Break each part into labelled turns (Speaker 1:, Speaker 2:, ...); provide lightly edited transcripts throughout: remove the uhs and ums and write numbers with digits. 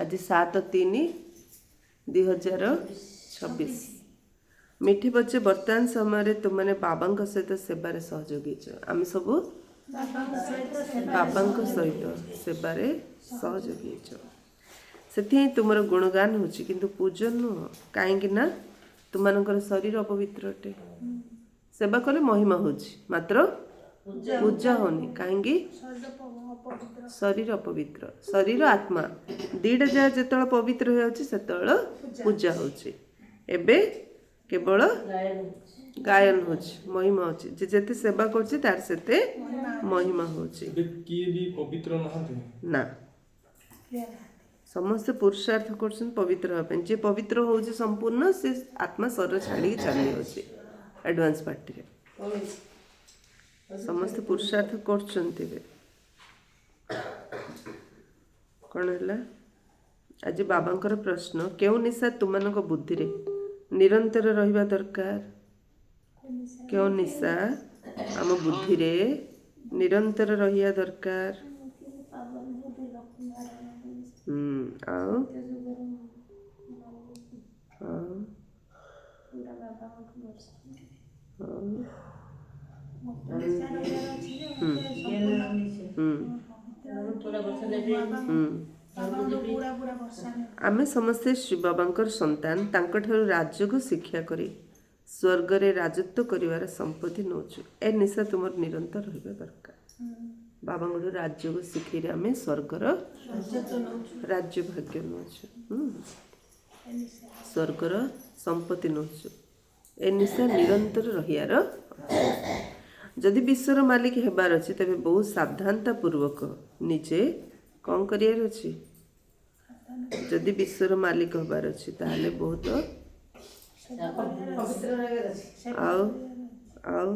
Speaker 1: आज 7/3/2026 मिठी बच्चे वर्तमान समय तुमने बाबा सहित सेवार सहयोगी आम सब बाबा सहित सेवार सहयोगी से तुम गुणगान हो किंतु पूजन नुह कहीं तुम शरीर अपवित्र अटे सेवा कले महिमा हो मात्र पूजा होनी कहीं शरीर अपवित्र शरीर आत्मा दीटा जहाँ जो पवित्र हो पूजा हो केवल गायन हो महिमा अच्छी जिते सेवा कर महिमा हो ना समस्त पुरुषार्थ कर पवित्र हाँ जी पवित्र हो संपूर्ण से आत्मा शरीर छाड़ी चली जाए एडवांस पार्टी समस्त पुरुषार्थ कर कौन है आज बाबांकर प्रश्न क्यों निशा तुम बुद्धि रे निरंतर रहिबा दरकार क्यों निशा आम बुद्धि रे निरंतर रहिया दरकार आओ आमे समस्ते श्री बाबांकर संतान तांकठारु राज्य को शिक्षा करी स्वर्ग रे राजत्व करिवार संपत्ति नौचु ए निशा तुम निरंतर रहिबा दरकार बाबा राज्य को शिखी आमे स्वर्गर राज्य भाग्य नौचु स्वर्गर संपत्ति नौचु ए निशा निरंतर रहियार जदि विश्वर मालिक हेबार अछि तबे बहुत सावधानता पूर्वक निजे कौन करियार अछि जदि विश्वर मालिक हबार अछि ताले बहुत आओ आओ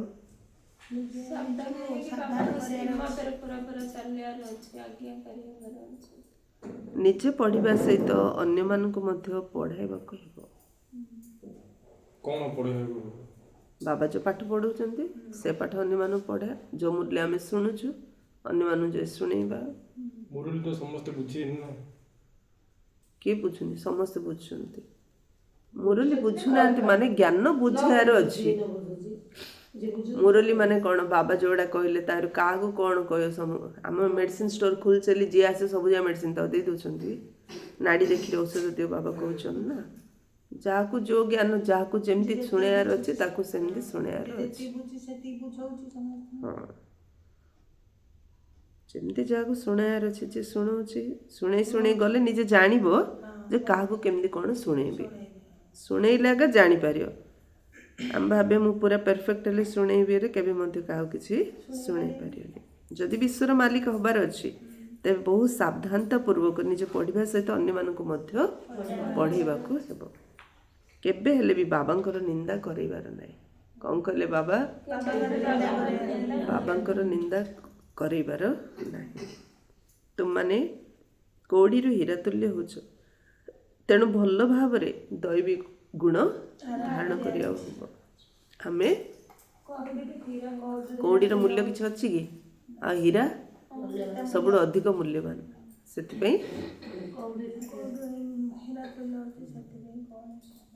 Speaker 1: निजे पढ़िबा सहित अन्य मानकु मध्य पढ़ाइबाक हेबो
Speaker 2: कौन पढ़े
Speaker 1: बाबा जो पाठ पढ़ाउछन्ति से पाठ अन्य मानकु पढ़ा जो मूल्य आमे सुनुछु अन्य मानु जे सुनेबा
Speaker 2: मुरली तो समस्त बुझी ना
Speaker 1: किए बुझुनी समस्त बुझुछन्ति मुरली बुझुना माने ज्ञान बुझार अच्छी मुरली माने कौन बाबा जोड़ा कहले तार क्या कौन कह आम मेडिसिन स्टोर खोल चली जी आसे सब जगह मेडिसिन तो दे दौरान नाड़ी देखी औषध दियो बाबा कहन ना जहाँ जो ज्ञान जहाँ जमी शुणार अच्छे सेमती शुणार अच्छे हाँ जमती जहाँ शुणार अच्छे जे शुणाऊे शुणे शुणे गले निजे जान जे क्या केमती कौन शुणेबी शुणेला जापर आम भावे मु पूरा परफेक्टली शुणेबी केबे मध्य क्या किसी शुणे पारे जदि विश्वर मालिक हबार अच्छी तेज बहुत सावधानता पूर्वक निजे पढ़ा सहित अन्य मानक पढ़ेबाक हेब केबे हेले भी बाबांकर निंदा करैबार नाही कौन कहले बाबा बाबांकर निंदा करैबार नाही तुम माने कोड़ी हीरा तुल्य होछ तेणु भल भाव दैविक गुण धारण करिया आमे कौड़ीर मूल्य किसी अच्छी कि आ हीरा सब अधिक मूल्यवान से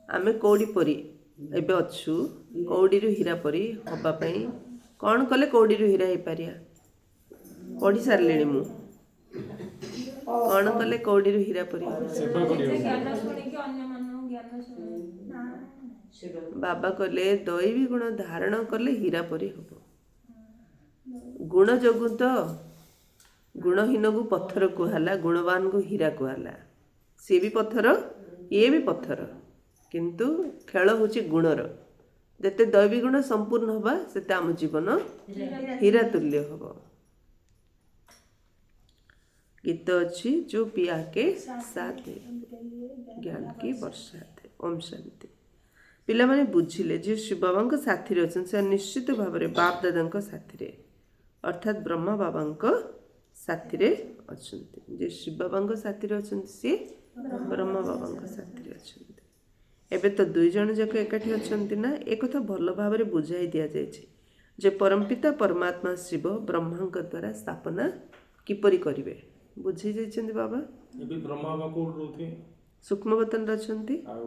Speaker 1: आमे कौड़ी परी एबे अच्छु कौड़ी हीरा परी हवापाई कौन कले कौड़ी हीरा हो पारिया पढ़ी सारे मु कौन कले कौड़ी हीरा परी बाबा कले दैवी गुण धारण कले हीरा परी हम गुण जोगु तो गुणहीन को पत्थर कहला गुणवान को हीरा कहला सी भी पत्थर ये भी पत्थर किंतु खेल हूँ गुणर जिते दैवी गुण संपूर्ण हवा से आम जीवन हीरा तुल्य हम गीत अच्छी जो पिया के साथ ज्ञान की वर्षा थे ओम शांति पिला माने बुझिले जे शिव बाबा साथी अच्छे से निश्चित भाव में बाप दादा साथी अर्थात ब्रह्मा बाबा साथी अच्छा जे शिव बाबा साथी अच्छा सी ब्रह्मा बाबा साथी अच्छा एबे तो दुई जन जाक एकाठी अच्छा ना एक भल भाव में बुझाई दि जाए परमपिता परमात्मा शिव ब्रह्मा द्वारा स्थापना किपरि करिवे ବୁଝେଇ ଯାଇଛନ୍ତି ବାବା।
Speaker 2: ଏବେ ବ୍ରହ୍ମା ବାବା କୋଉଠି ରହୁଥିବେ?
Speaker 1: ସୂକ୍ଷ୍ମବତନରେ ଅଛନ୍ତି,
Speaker 2: ଆଉ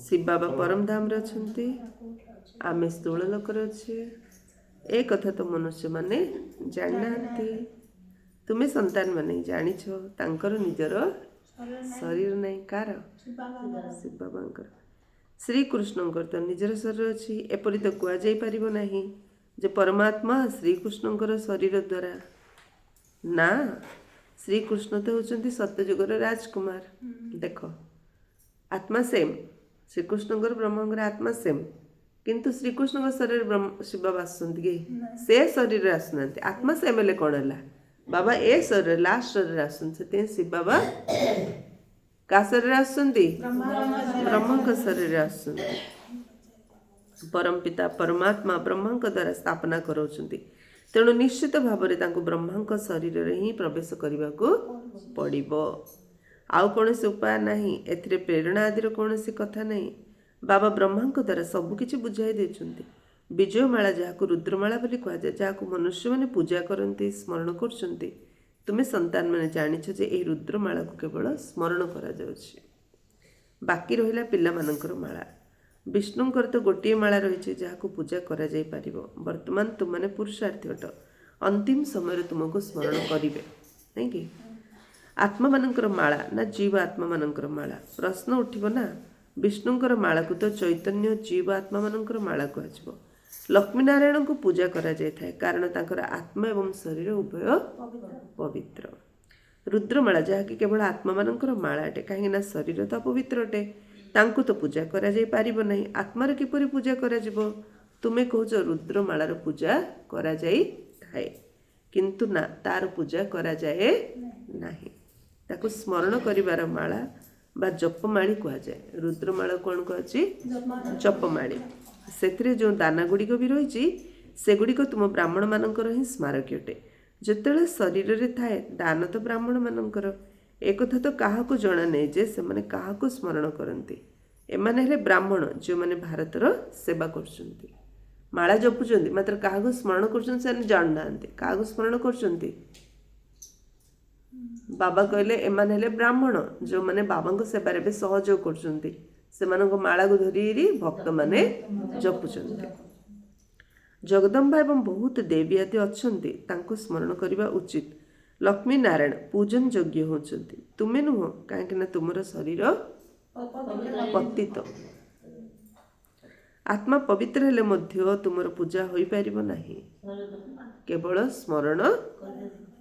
Speaker 1: ଶିବ ବାବା ପରମ ଧାମରେ ଅଛନ୍ତି, ଆମେ ସ୍ଥୂଳ ଲୋକରେ ଅଛେ। ଏ କଥା ତ ମନୁଷ୍ୟମାନେ ଜାଣିନାହାନ୍ତି। ତୁମେ ସନ୍ତାନ ମାନେ ଜାଣିଛ ତାଙ୍କର ନିଜର ଶରୀର ନାହିଁ। କାର? ଶିବ ବାବାଙ୍କର। ଶ୍ରୀକୃଷ୍ଣଙ୍କର ତ ନିଜର ଶରୀର ଅଛି। ଏପରି ତ କୁହାଯାଇ ପାରିବ ନାହିଁ ଯେ ପରମାତ୍ମା ଶ୍ରୀକୃଷ୍ଣଙ୍କର ଶରୀର ଦ୍ୱାରା। ନା, ଶ୍ରୀକୃଷ୍ଣ ତ ହେଉଛନ୍ତି ସତ୍ୟଯୁଗର ରାଜକୁମାର। ଦେଖ, ଆତ୍ମା ସେମ୍, ଶ୍ରୀକୃଷ୍ଣଙ୍କର ବ୍ରହ୍ମାଙ୍କର ଆତ୍ମା ସେମ୍, କିନ୍ତୁ ଶ୍ରୀକୃଷ୍ଣଙ୍କ ଶରୀରରେ ଶିବ ବାବା ଆସୁଛନ୍ତି କି? ସେ ଶରୀରରେ ଆସୁନାହାନ୍ତି। ଆତ୍ମା ସେମ୍ ହେଲେ କ'ଣ ହେଲା? ବାବା ଏ ଶରୀରରେ ଲାଷ୍ଟ ଶରୀରରେ ଆସୁଛନ୍ତି। ସେଥିପାଇଁ ଶିବ ବାବା କାହା ଶରୀରରେ ଆସୁଛନ୍ତି? ବ୍ରହ୍ମାଙ୍କ ଶରୀରରେ ଆସୁଛନ୍ତି। ପରମ ପିତା ପରମାତ୍ମା ବ୍ରହ୍ମାଙ୍କ ଦ୍ୱାରା ସ୍ଥାପନା କରାଉଛନ୍ତି। ତେଣୁ ନିଶ୍ଚିତ ଭାବରେ ତାଙ୍କୁ ବ୍ରହ୍ମାଙ୍କ ଶରୀରରେ ହିଁ ପ୍ରବେଶ କରିବାକୁ ପଡ଼ିବ। ଆଉ କୌଣସି ଉପାୟ ନାହିଁ। ଏଥିରେ ପ୍ରେରଣା ଆଦିର କୌଣସି କଥା ନାହିଁ। ବାବା ବ୍ରହ୍ମାଙ୍କ ଦ୍ୱାରା ସବୁକିଛି ବୁଝାଇ ଦେଉଛନ୍ତି। ବିଜୟମାଳା, ଯାହାକୁ ରୁଦ୍ରମାଳା ବୋଲି କୁହାଯାଏ, ଯାହାକୁ ମନୁଷ୍ୟମାନେ ପୂଜା କରନ୍ତି, ସ୍ମରଣ କରୁଛନ୍ତି, ତୁମେ ସନ୍ତାନମାନେ ଜାଣିଛ ଯେ ଏହି ରୁଦ୍ରମାଳାକୁ କେବଳ ସ୍ମରଣ କରାଯାଉଛି। ବାକି ରହିଲା ପିଲାମାନଙ୍କର ମାଳା। ବିଷ୍ଣୁଙ୍କର ତ ଗୋଟିଏ ମାଳା ରହିଛି ଯାହାକୁ ପୂଜା କରାଯାଇପାରିବ। ବର୍ତ୍ତମାନ ତୁମମାନେ ପୁରୁଷାର୍ଥୀ ଅଟ। ଅନ୍ତିମ ସମୟରେ ତୁମକୁ ସ୍ମରଣ କରିବେ, ନାଇଁ କି? ଆତ୍ମାମାନଙ୍କର ମାଳା ନା ଜୀବ ଆତ୍ମାମାନଙ୍କର ମାଳା? ପ୍ରଶ୍ନ ଉଠିବ ନା। ବିଷ୍ଣୁଙ୍କର ମାଳାକୁ ତ ଚୈତନ୍ୟ ଜୀବ ଆତ୍ମାମାନଙ୍କର ମାଳା କୁହାଯିବ। ଲକ୍ଷ୍ମୀନାରାୟଣଙ୍କୁ ପୂଜା କରାଯାଇଥାଏ କାରଣ ତାଙ୍କର ଆତ୍ମା ଏବଂ ଶରୀର ଉଭୟ ପବିତ୍ର। ରୁଦ୍ରମାଳା, ଯାହାକି କେବଳ ଆତ୍ମାମାନଙ୍କର ମାଳା ଅଟେ, କାହିଁକିନା ଶରୀର ତ ଅପବିତ୍ର ଅଟେ, ତାଙ୍କୁ ତ ପୂଜା କରାଯାଇ ପାରିବ ନାହିଁ। ଆତ୍ମାର କିପରି ପୂଜା କରାଯିବ? ତୁମେ କହୁଛ ରୁଦ୍ରମାଳାର ପୂଜା କରାଯାଇଥାଏ, କିନ୍ତୁ ନା, ତାର ପୂଜା କରାଯାଏ ନାହିଁ। ତାକୁ ସ୍ମରଣ କରିବାର ମାଳା ବା ଜପମାଳି କୁହାଯାଏ। ରୁଦ୍ରମାଳା କ'ଣ କୁହାଯାଏ? ଜପମାଳି। ସେଥିରେ ଯେଉଁ ଦାନା ଗୁଡ଼ିକ ବି ରହିଛି, ସେଗୁଡ଼ିକ ତୁମ ବ୍ରାହ୍ମଣମାନଙ୍କର ହିଁ ସ୍ମାରକୀ ଅଟେ। ଯେତେବେଳେ ଶରୀରରେ ଥାଏ, ଦାନ ତ ବ୍ରାହ୍ମଣମାନଙ୍କର। ଏକଥା ତ କାହାକୁ ଜଣା ନାହିଁ ଯେ ସେମାନେ କାହାକୁ ସ୍ମରଣ କରନ୍ତି। ଏମାନେ ହେଲେ ବ୍ରାହ୍ମଣ, ଯେଉଁମାନେ ଭାରତର ସେବା କରୁଛନ୍ତି। ମାଳା ଜପୁଛନ୍ତି, ମାତ୍ର କାହାକୁ ସ୍ମରଣ କରୁଛନ୍ତି ସେମାନେ ଜାଣୁନାହାନ୍ତି। କାହାକୁ ସ୍ମରଣ କରୁଛନ୍ତି? ବାବା କହିଲେ ଏମାନେ ହେଲେ ବ୍ରାହ୍ମଣ, ଯେଉଁମାନେ ବାବାଙ୍କ ସେବାରେ ଏବେ ସହଯୋଗ କରୁଛନ୍ତି। ସେମାନଙ୍କ ମାଳାକୁ ଧରି ଭକ୍ତମାନେ ଜପୁଛନ୍ତି। ଜଗଦମ୍ବା ଏବଂ ବହୁତ ଦେବୀ ଆଦି ଅଛନ୍ତି, ତାଙ୍କୁ ସ୍ମରଣ କରିବା ଉଚିତ। ଲକ୍ଷ୍ମୀ ନାରାୟଣ ପୂଜନ ଯୋଗ୍ୟ ହେଉଛନ୍ତି, ତୁମେ ନୁହଁ, କାହିଁକିନା ତୁମର ଶରୀର ପତିତ। ଆତ୍ମା ପବିତ୍ର ହେଲେ ମଧ୍ୟ ତୁମର ପୂଜା ହୋଇପାରିବ ନାହିଁ, କେବଳ ସ୍ମରଣ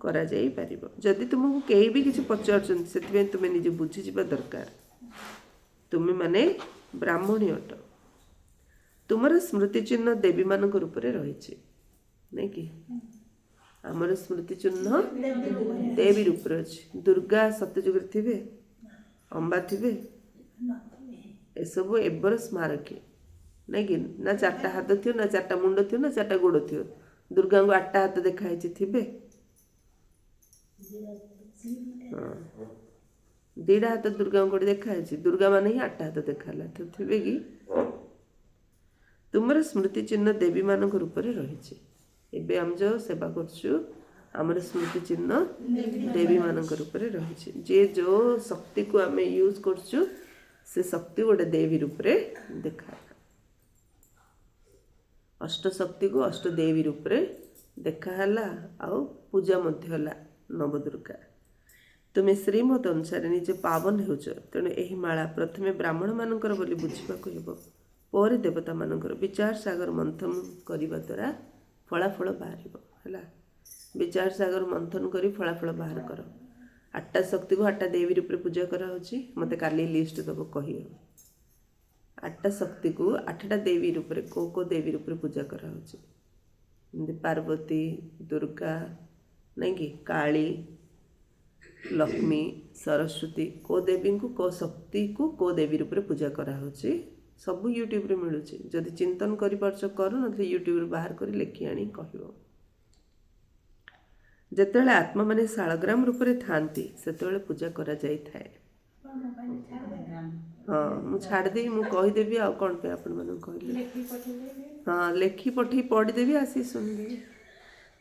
Speaker 1: କରାଯାଇପାରିବ। ଯଦି ତୁମକୁ କେହି ବି କିଛି ପଚାରୁଛନ୍ତି, ସେଥିପାଇଁ ତୁମେ ନିଜେ ବୁଝିଯିବା ଦରକାର। ତୁମେମାନେ ବ୍ରାହ୍ମଣୀ ଅଟ। ତୁମର ସ୍ମୃତି ଚିହ୍ନ ଦେବୀମାନଙ୍କ ରୂପରେ ରହିଛି, ନାଇଁ କି? ଆମର ସ୍ମୃତି ଚିହ୍ନ ଦେବୀ ରୂପରେ ଅଛି। ଦୁର୍ଗା ସତ୍ୟଯୁଗରେ ଥିବେ, ଅମ୍ବା ଥିବେ, ଏସବୁ ଏବେର ସ୍ମାରକୀ, ନାଇଁ କି? ନା ଚାରିଟା ହାତ ଥିବ, ନା ଚାରିଟା ମୁଣ୍ଡ ଥିବ, ନା ଚାରିଟା ଗୋଡ଼ ଥିବ। ଦୁର୍ଗାଙ୍କୁ 8ଟା ହାତ ଦେଖାହେଇଛି, ଥିବେ? 2ଟା ହାତ ଦୁର୍ଗାଙ୍କୁ କୋଉଠି ଦେଖାହେଇଛି? ଦୁର୍ଗା ମାନେ ହିଁ 8ଟା ହାତ ଦେଖାହେଲା, ଥିବେ କି? ତୁମର ସ୍ମୃତି ଚିହ୍ନ ଦେବୀମାନଙ୍କ ରୂପରେ ରହିଛି। ଏବେ ଆମେ ଯେଉଁ ସେବା କରୁଛୁ, ଆମର ସ୍ମୃତି ଚିହ୍ନ ଦେବୀମାନଙ୍କ ରୂପରେ ରହିଛି। ଯିଏ ଯେଉଁ ଶକ୍ତିକୁ ଆମେ ୟୁଜ୍ କରୁଛୁ, ସେ ଶକ୍ତି ଗୋଟେ ଦେବୀ ରୂପରେ ଦେଖାହେଲା। ଅଷ୍ଟଶକ୍ତିକୁ ଅଷ୍ଟଦେବୀ ରୂପରେ ଦେଖାହେଲା, ଆଉ ପୂଜା ମଧ୍ୟ ହେଲା ନବଦୁର୍ଗା। ତୁମେ ଶ୍ରୀମତ ଅନୁସାରେ ନିଜେ ପାବନ ହେଉଛ, ତେଣୁ ଏହି ମାଳା ପ୍ରଥମେ ବ୍ରାହ୍ମଣମାନଙ୍କର ବୋଲି ବୁଝିବାକୁ ହେବ, ପରେ ଦେବତାମାନଙ୍କର। ବିଚାର ସାଗର ମନ୍ଥନ କରିବା ଦ୍ୱାରା ଫଳାଫଳ ବାହାରିବ, ହେଲା? ବିଚାର ସାଗର ମନ୍ଥନ କରି ଫଳାଫଳ ବାହାର କର। 8ଟା ଶକ୍ତିକୁ 8ଟା ଦେବୀ ରୂପରେ ପୂଜା କରାହେଉଛି। ମୋତେ କାଲି ଲିଷ୍ଟ ଦେବ, କହିବ। 8ଟା ଶକ୍ତିକୁ 8ଟା ଦେବୀ ରୂପରେ, କେଉଁ ଦେବୀ ରୂପରେ ପୂଜା କରାହେଉଛି? ଯେମିତି ପାର୍ବତୀ, ଦୁର୍ଗା, ନାଇଁ କି? କାଳୀ, ଲକ୍ଷ୍ମୀ, ସରସ୍ୱତୀ, କେଉଁ ଦେବୀଙ୍କୁ, କେଉଁ ଶକ୍ତିକୁ କେଉଁ ଦେବୀ ରୂପରେ ପୂଜା କରାହେଉଛି, ସବୁ ୟୁଟ୍ୟୁବରେ ମିଳୁଛି। ଯଦି ଚିନ୍ତନ କରିପାରୁଛ କର, ନହେଲେ ୟୁଟ୍ୟୁବରୁ ବାହାର କରି ଲେଖି ଆଣି କହିବ। ଯେତେବେଳେ ଆତ୍ମାମାନେ ଶାଳଗ୍ରାମ ରୂପରେ ଥାଆନ୍ତି, ସେତେବେଳେ ପୂଜା କରାଯାଇଥାଏ। ହଁ, ମୁଁ ଛାଡ଼ିଦେବି, ମୁଁ କହିଦେବି, ଆଉ କ'ଣ ପାଇଁ ଆପଣମାନଙ୍କୁ କହିଲି? ହଁ, ଲେଖି ପଠେଇ ପଢ଼ିଦେବି, ଆସି ଶୁଣିଦେବି।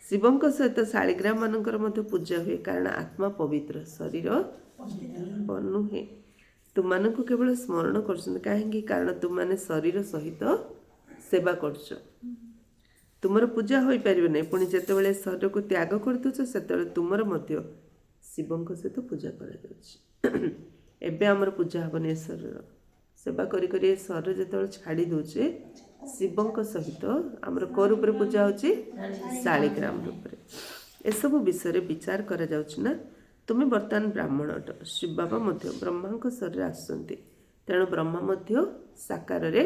Speaker 1: ଶିବଙ୍କ ସହିତ ଶାଳିଗ୍ରାମ ମାନଙ୍କର ମଧ୍ୟ ପୂଜା ହୁଏ କାରଣ ଆତ୍ମା ପବିତ୍ର, ଶରୀର ନୁହେଁ। ତୁମମାନଙ୍କୁ କେବଳ ସ୍ମରଣ କରୁଛନ୍ତି। କାହିଁକି? କାରଣ ତୁମମାନେ ଶରୀର ସହିତ ସେବା କରୁଛ। ତୁମର ପୂଜା ହୋଇପାରିବ ନାହିଁ। ପୁଣି ଯେତେବେଳେ ଶରୀରକୁ ତ୍ୟାଗ କରିଦେଉଛ ସେତେବେଳେ ତୁମର ମଧ୍ୟ ଶିବଙ୍କ ସହିତ ପୂଜା କରାଯାଉଛି। ଏବେ ଆମର ପୂଜା ହେବନି ଏ ଶରୀର। ସେବା କରି କରି ଏ ଶରୀର ଯେତେବେଳେ ଛାଡ଼ି ଦେଉଛେ ଶିବଙ୍କ ସହିତ ଆମର କୋଉ ରୂପରେ ପୂଜା ହେଉଛି? ଶାଳିଗ୍ରାମ ରୂପରେ। ଏସବୁ ବିଷୟରେ ବିଚାର କରାଯାଉଛି ନା। ତୁମେ ବର୍ତ୍ତମାନ ବ୍ରାହ୍ମଣ ଅଟ। ଶିବ ବାବା ମଧ୍ୟ ବ୍ରହ୍ମାଙ୍କ ଶରୀରରେ ଆସୁଛନ୍ତି। ତେଣୁ ବ୍ରହ୍ମା ମଧ୍ୟ ସାକାରରେ